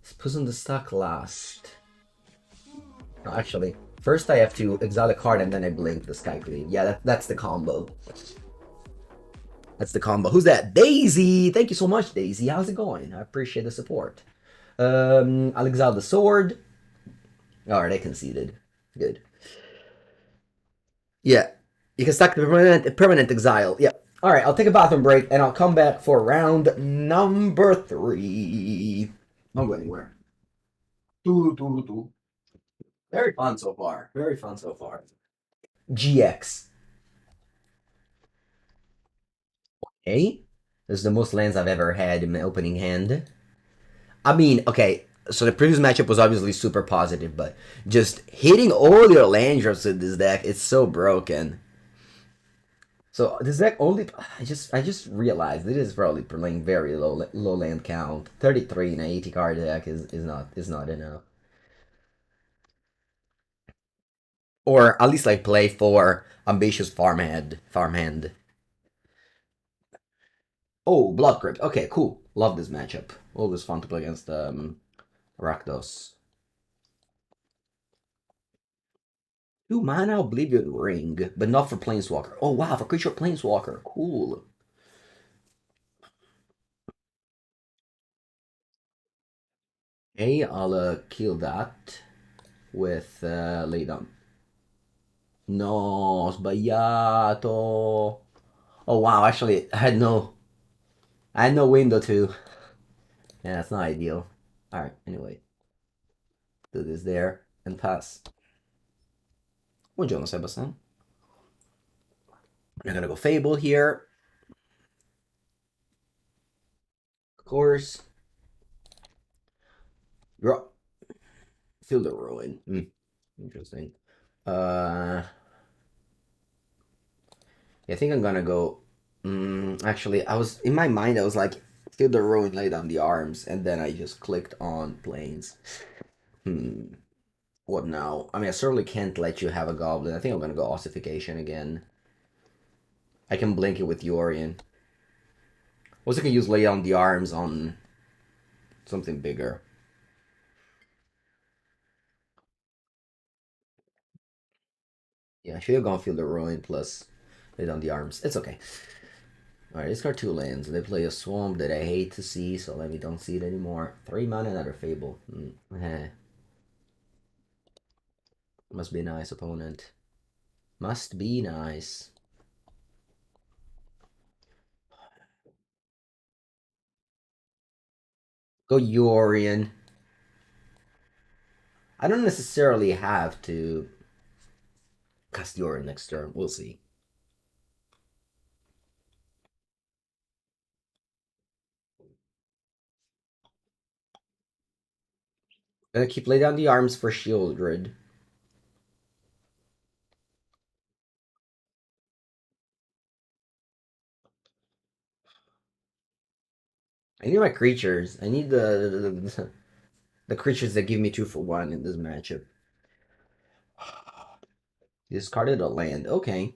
Let's put on the stock last. No, actually, first I have to exile a card and then I blink the Skyclave. Yeah, that's the combo. That's the combo. Who's that? Daisy! Thank you so much, Daisy. How's it going? I appreciate the support. I'll exile the sword. Alright, I conceded. Good. Yeah. You can stack the permanent exile. Yeah. Alright, I'll take a bathroom break and I'll come back for round number 3. Don't go anywhere. Very fun so far. Very fun so far. GX. Okay. This is the most lands I've ever had in my opening hand. I mean, okay, so the previous matchup was obviously super positive, but just hitting all your land drops with this deck, it's so broken. So this deck only, I just realized it is probably playing very low land count. 33 in an 80 card deck is not enough. Or at least like play for Ambitious Farmhand. Oh, Blood Crypt. Okay, cool. Love this matchup. Always fun to play against Rakdos. 2 mana Oblivion Ring, but not for Planeswalker. Oh wow, for creature Planeswalker. Cool. Okay, I'll kill that with lay down. No, sbagliato. Oh wow, actually I had no window too. Yeah, that's not ideal. Alright, anyway. Do this there and pass. Buongiorno, Sebastian. I'm gonna go Fable here. Of course. Feel the ruin. Interesting. Yeah, I think I'm gonna go. Actually, I was in my mind. I was like, feel the ruin, lay down the arms, and then I just clicked on planes. What now? I mean, I certainly can't let you have a goblin. I think I'm gonna go ossification again. I can blink it with Yorion. Also, can use lay down the arms on something bigger. Yeah, I should have gone feel the ruin plus lay down the arms. It's okay. Alright, discard 2 lands. They play a swamp that I hate to see, so let me don't see it anymore. 3 mana, another Fable. Must be a nice opponent. Must be nice. Go Yorion. I don't necessarily have to cast Yorion next turn. We'll see. Gonna keep lay down the arms for Shieldred. I need my creatures. I need the creatures that give me 2 for 1 in this matchup. Discarded a land. Okay.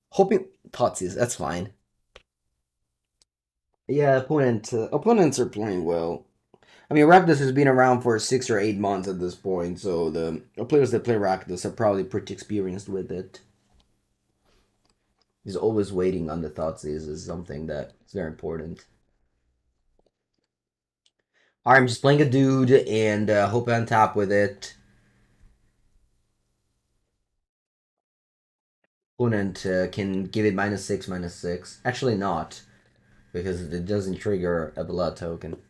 Hoping Thoughtseizes. That's fine. Yeah, opponents are playing well. I mean, Rakdos has been around for 6 or 8 months at this point, so the players that play Rakdos are probably pretty experienced with it. He's always waiting on the Thoughtseize is something that is very important. Alright, I'm just playing a dude and hope I on top with it. Opponent can give it -6, -6. Actually not, because it doesn't trigger a blood token.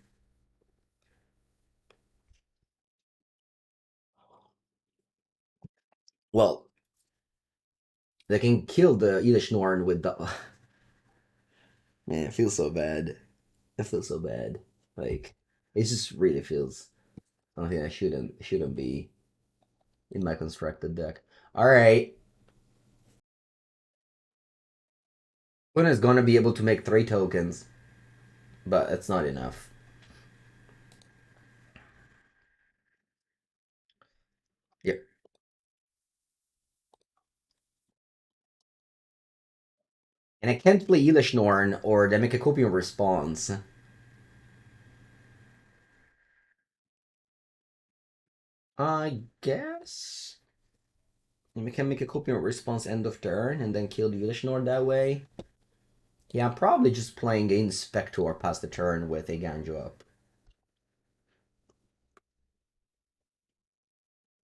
Well, they can kill the Elesh Norn with the... Man, it feels so bad. It feels so bad. Like, it just really feels something I shouldn't be in my constructed deck. Alright. Opponent is gonna be able to make 3 tokens, but it's not enough. And I can't play Elesh Norn or the Mechacopium response. I guess we can make a Copium response end of turn and then kill the Elesh Norn that way. Yeah, I'm probably just playing Inspector past the turn with Eiganjo up.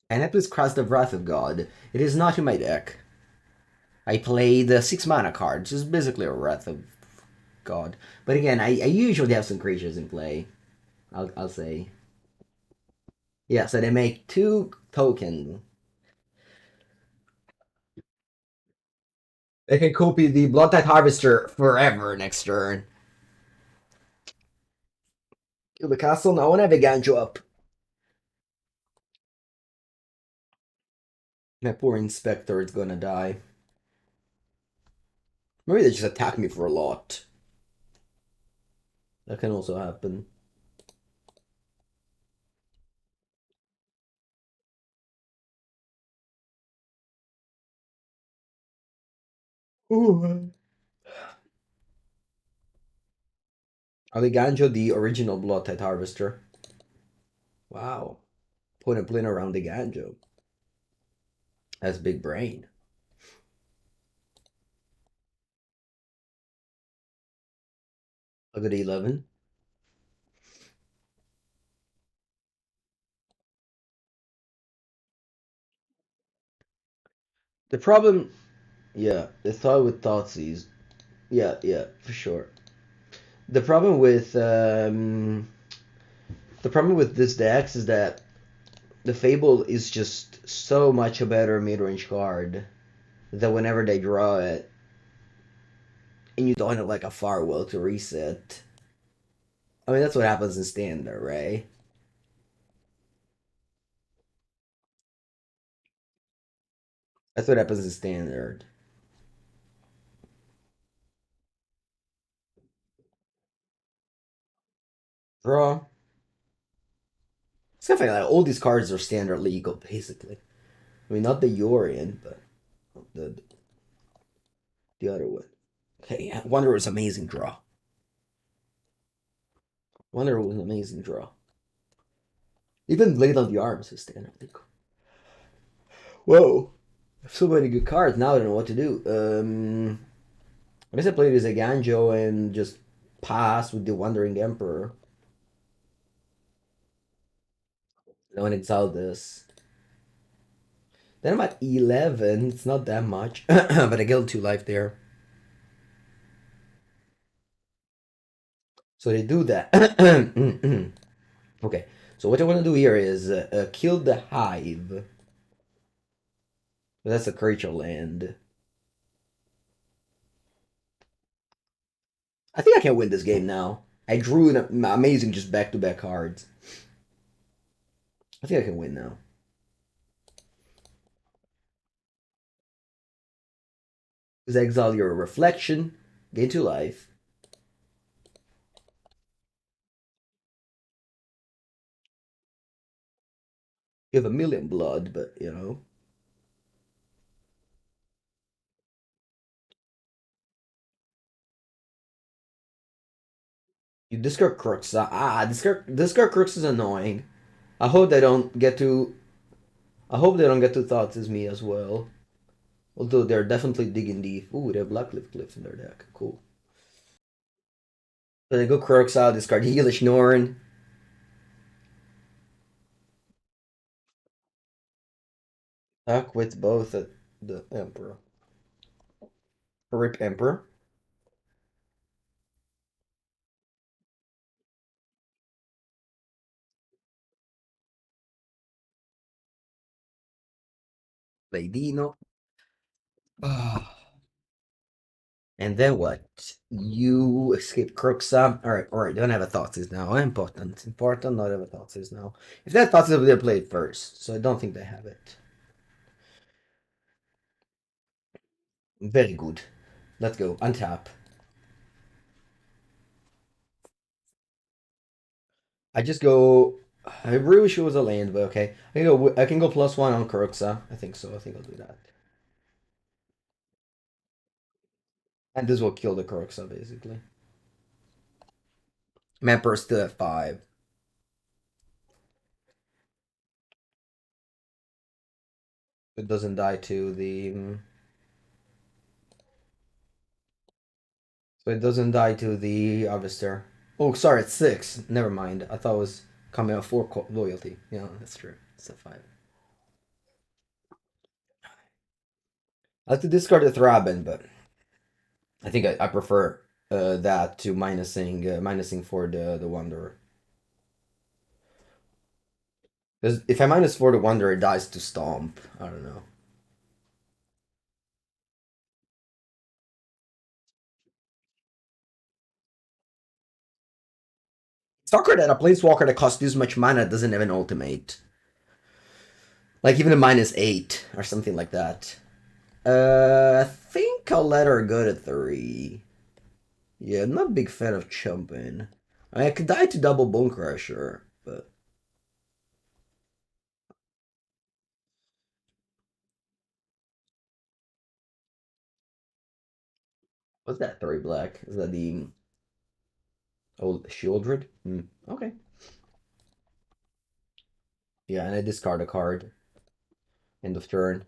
And I play Cross the Wrath of God. It is not in my deck. I played 6 mana cards. It's basically a Wrath of God. But again, I usually have some creatures in play. I'll say. Yeah, so they make 2 tokens. They can copy the Bloodtide Harvester forever next turn. Kill the castle. No one have Eiganjo up. My poor Inspector is gonna die. Maybe they just attack me for a lot. That can also happen. Ooh. Eiganjo, the original Bloodtide Harvester. Wow. Put a plane around Eiganjo. That's big brain. A good 11. The problem, yeah, the thought with Thoughtseize. Yeah, for sure. The problem with this deck is that the Fable is just so much a better mid-range card that whenever they draw it, and you don't have like a Farewell to reset. I mean, that's what happens in Standard, right? That's what happens in Standard. Draw. It's kind of like all these cards are Standard legal, basically. I mean, not the Yorion, but the other one. Okay, yeah, Wonder was amazing draw. Wonder was an amazing draw. Even Blade of the Arms is Standard legal. Whoa. So many good cards. Now I don't know what to do. I guess I played as a Ganjo and just pass with the Wandering Emperor. No one exiled this. Then I'm at 11. It's not that much. But I killed 2 life there. So they do that. Okay. So what I want to do here is kill the Hive. That's a creature land. I think I can win this game now. I drew an amazing just back-to-back cards. I think I can win now. Because exile your reflection, gain 2 life. You have a million blood, but you know. You discard Crooks. Discard Crooks is annoying. I hope they don't get to. I hope they don't get to thoughts as me as well. Although they're definitely digging deep. Ooh, they have Blackcliff Cliffs in their deck. Cool. So they go Crooks out, discard Elesh Norn. Attack with both at the Emperor. Rip Emperor. Ladino. And then what? You escape Crooksam. Alright, don't have a Thoughtseize now. Important, not have a Thoughtseize now. If that Thoughtseize, they play it first. So I don't think they have it. Very good. Let's go. Untap. I just go. I really wish it was a land, but okay. I can go +1 on Kuruxa. I think so. I think I'll do that. And this will kill the Kroxa, basically. Memper still at 5. It doesn't die to the... So it doesn't die to the Harvester. Oh, sorry, it's 6. Never mind. I thought it was coming out 4 loyalty. Yeah, that's true. It's a 5. I have to discard the Thraben, but I think I prefer that to minusing for the Wanderer. Because if I minus for the Wanderer, it dies to Stomp. I don't know. Stalker that a Planeswalker that costs this much mana doesn't have an ultimate. Like even a -8 or something like that. I think I'll let her go to 3. Yeah, I'm not a big fan of chumping. I could die to double Bone Crusher, but what's that 3 black? Is that the old Shieldred? Okay. Yeah, and I discard a card. End of turn.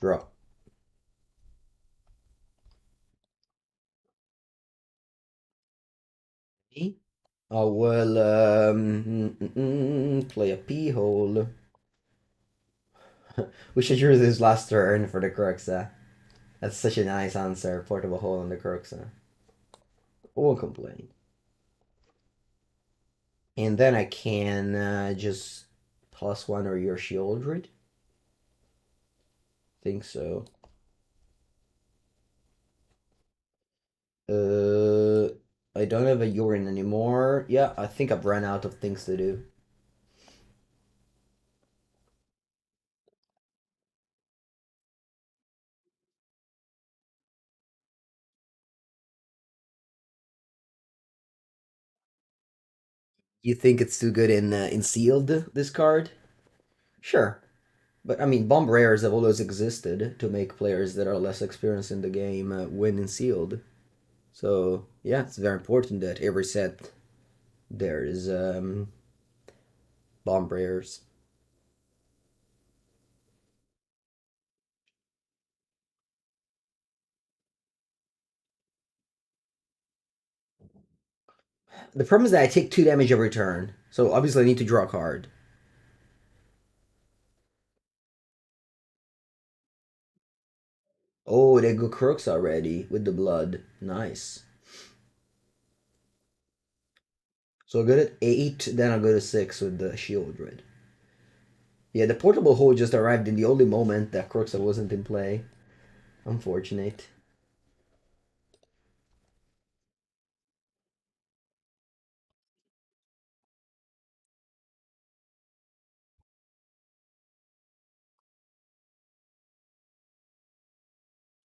Draw. I will play a P hole. We should use this last turn for the Cruxa. That's such a nice answer. Portable hole on the Cruxa. Won't complain. And then I can just +1 or your Shieldred. Think so. I don't have a Yorion anymore. Yeah, I think I've run out of things to do. You think it's too good in sealed, this card? Sure. But I mean, bomb rares have always existed to make players that are less experienced in the game win in sealed. So yeah, it's very important that every set there is bomb rares. The problem is that I take 2 damage every turn, so obviously I need to draw a card. Oh, they go crooks already with the blood. Nice. So I'll go to 8, then I'll go to 6 with the Shieldred. Yeah, the portable hole just arrived in the only moment that Crooks wasn't in play. Unfortunate.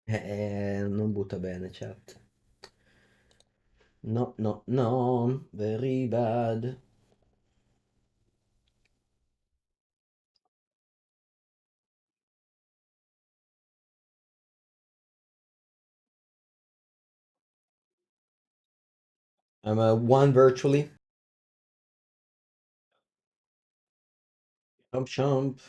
Non butta bene, chat. No, no, no. Very bad. I'm a 1 virtually. Chomp chomp.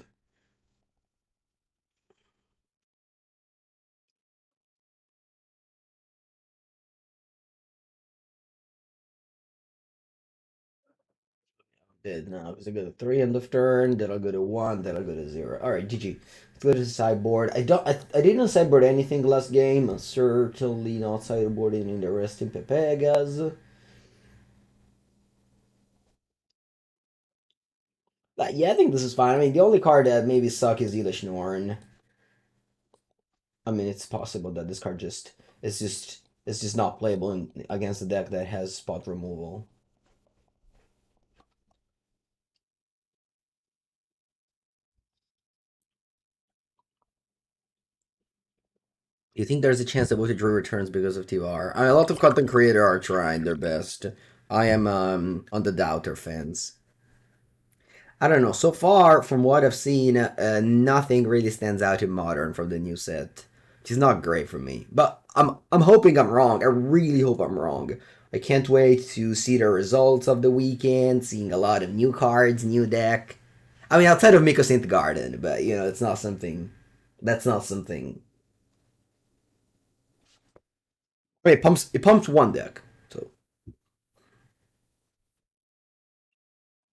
Dead now because I go to 3 end of turn, then I'll go to 1, then I'll go to 0. Alright, GG. Let's go to the sideboard. I didn't sideboard anything last game. I'm certainly not sideboarding in the rest in Pepegas. But yeah, I think this is fine. I mean, the only card that maybe suck is Elesh Norn. I mean, it's possible that this card just not playable against a deck that has spot removal. You think there's a chance that Wizardry returns because of TR? A lot of content creators are trying their best. I am on the doubter fence. I don't know. So far, from what I've seen, nothing really stands out in Modern from the new set. She's not great for me, but I'm hoping I'm wrong. I really hope I'm wrong. I can't wait to see the results of the weekend, seeing a lot of new cards, new deck. I mean, outside of Miko Saint Garden, but you know, it's not something. That's not something. Wait, it pumps one deck, so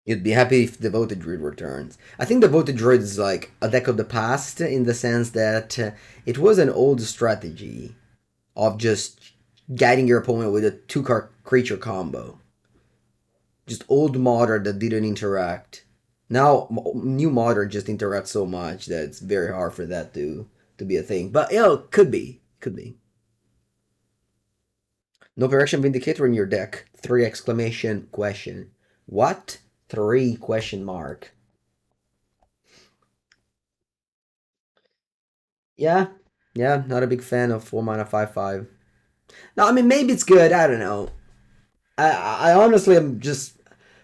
you'd be happy if Devoted Druid returns. I think Devoted Druid is like a deck of the past in the sense that it was an old strategy of just guiding your opponent with a two-card creature combo. Just old modern that didn't interact. Now new modern just interacts so much that it's very hard for that to be a thing. But you know, could be. No Direction Vindicator in your deck. Three exclamation question. What? Three question mark. Yeah, yeah, not a big fan of 4 mana 5/5. No, I mean maybe it's good. I don't know. I honestly am just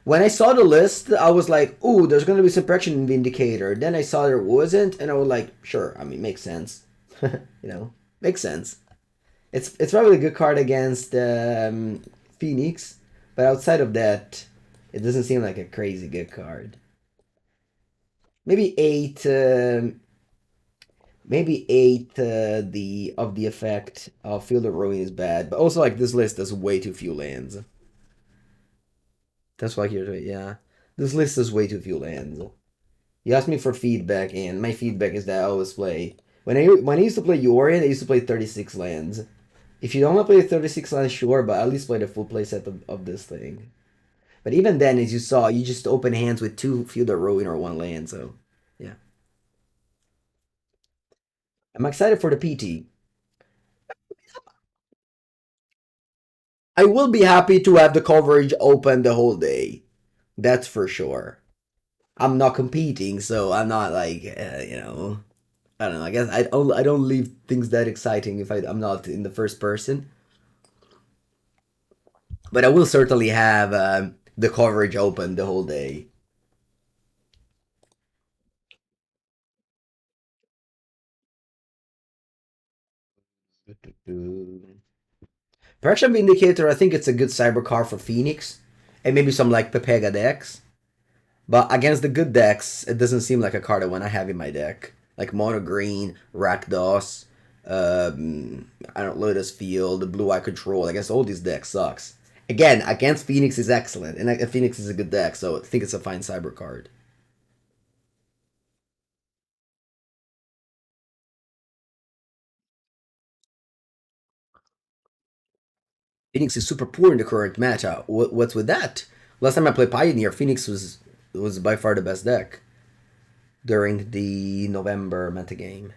when I saw the list, I was like, "Ooh, there's gonna be some Suppression Vindicator." Then I saw there wasn't, and I was like, "Sure, I mean, makes sense." You know, makes sense. It's probably a good card against Phoenix, but outside of that, it doesn't seem like a crazy good card. Maybe eight. Maybe eight. The effect of Field of Ruin is bad, but also like this list has way too few lands. That's why here, yeah. This list has way too few lands. You asked me for feedback, and my feedback is that I always play. When I used to play Yorion, I used to play 36 lands. If you don't want to play 36 lands, sure, but at least play the full playset of this thing. But even then, as you saw, you just open hands with two Field of Ruin or one land, so yeah. I'm excited for the PT. I will be happy to have the coverage open the whole day. That's for sure. I'm not competing, so I'm not like, I don't know. I guess I don't leave things that exciting if I'm not in the first person. But I will certainly have the coverage open the whole day. Correction Vindicator, I think it's a good cyber card for Phoenix. And maybe some like Pepega decks. But against the good decks, it doesn't seem like a card I want to have in my deck. Like Mono Green, Rakdos, I don't know, Lotus Field, Blue Eye Control. I guess all these decks sucks. Again, against Phoenix is excellent. And Phoenix is a good deck, so I think it's a fine cyber card. Phoenix is super poor in the current meta. What's with that? Last time I played Pioneer, Phoenix was by far the best deck during the November metagame.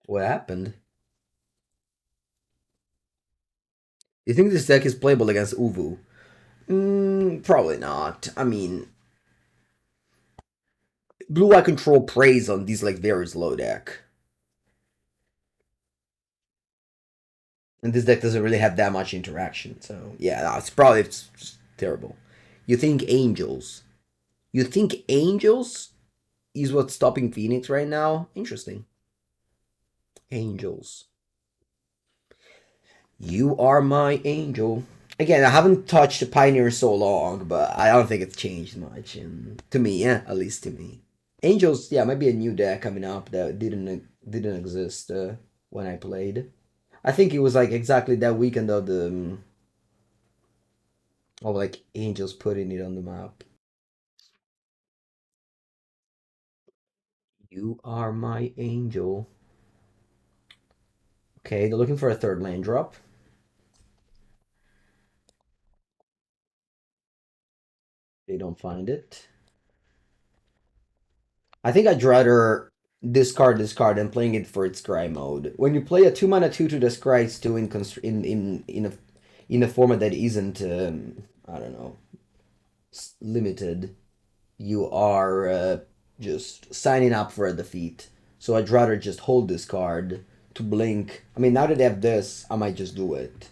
What happened? You think this deck is playable against Uvu? Probably not. I mean, Blue Eye Control preys on these like very slow deck, and this deck doesn't really have that much interaction. So yeah, no, it's just terrible. You think Angels? You think Angels is what's stopping Phoenix right now? Interesting. Angels. You are my angel. Again, I haven't touched Pioneer in so long, but I don't think it's changed much. And to me, yeah, at least to me. Angels, yeah, might be a new deck coming up that didn't exist when I played. I think it was like exactly that weekend of like Angels putting it on the map. You are my angel. Okay, they're looking for a third land drop. They don't find it. I think I'd rather discard this card than playing it for its scry mode. When you play a 2 mana 2 the scry 2 in a format that isn't I don't know limited, you are just signing up for a defeat. So I'd rather just hold this card to blink. I mean, now that they have this, I might just do it.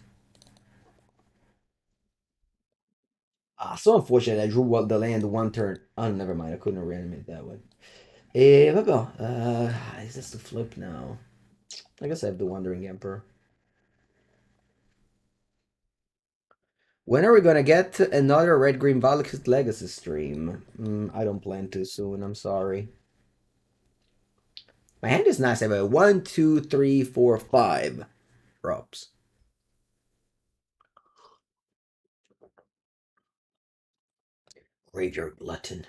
Ah, so unfortunate. I drew the land one turn. Oh, never mind. I couldn't reanimate that one. Vabbè, is this the flip now? I guess I have the Wandering Emperor. When are we gonna get another Red Green Valakut Legacy stream? I don't plan to soon, I'm sorry. My hand is nice. I have a 1, 2, 3, 4, 5 drops. Graveyard Glutton.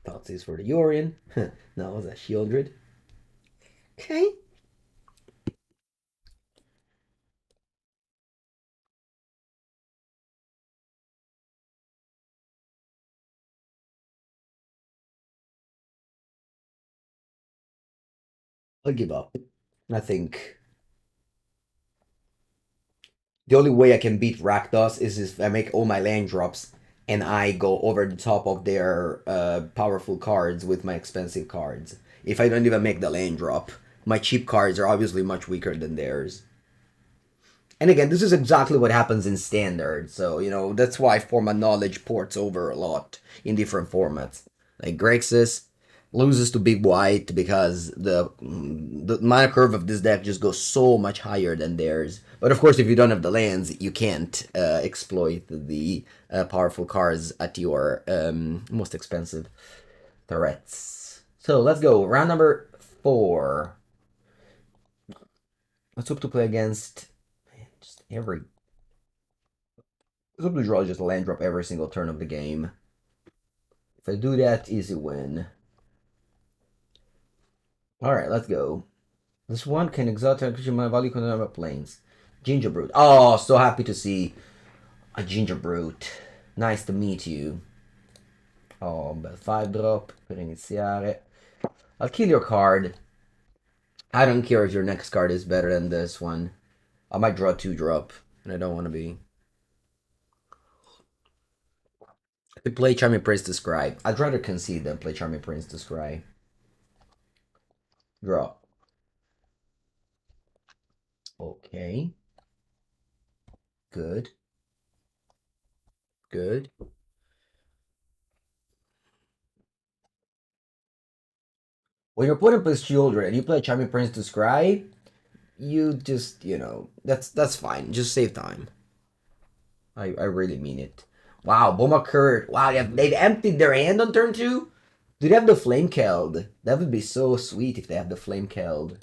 Thought these for the Yorion. No, it was a Shieldred. Okay. I'll give up. I think the only way I can beat Rakdos is if I make all my land drops and I go over the top of their powerful cards with my expensive cards. If I don't even make the land drop, my cheap cards are obviously much weaker than theirs. And again, this is exactly what happens in Standard, so, you know, that's why format knowledge ports over a lot in different formats. Like Grixis loses to Big White because the mana curve of this deck just goes so much higher than theirs. But of course, if you don't have the lands, you can't exploit the powerful cards at your most expensive threats. So let's go. Round number 4. Let's hope to play against just every... Let's hope to draw just a land drop every single turn of the game. If I do that, easy win. Alright, let's go. This one can exalt and increase my value control planes. Ginger Brute. Oh, so happy to see a Ginger Brute. Nice to meet you. Oh, bel 5-drop per iniziare. I'll kill your card. I don't care if your next card is better than this one. I might draw 2-drop, and I don't want to be. I could play Charming Prince to Scry. I'd rather concede than play Charming Prince to Scry. Draw. Okay. Good. Good. When your opponent plays Children and you play Charming Prince to Scry, you just, you know, that's fine. Just save time. I really mean it. Wow, Bomakurt. Wow, they've emptied their hand on turn 2? Do they have the Flame Keld? That would be so sweet if they have the Flame Keld.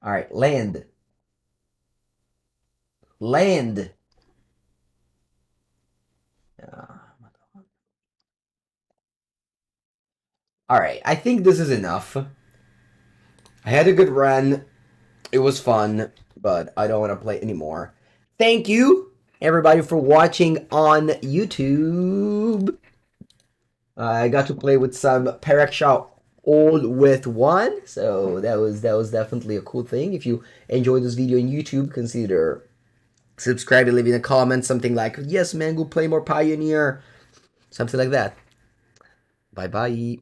Alright, land. Land! Alright, I think this is enough. I had a good run. It was fun, but I don't want to play anymore. Thank you, everybody, for watching on YouTube. I got to play with some Paraksha all with one, so that was definitely a cool thing. If you enjoyed this video on YouTube, consider subscribing, leaving a comment, something like, yes, man, go play more Pioneer, something like that. Bye-bye.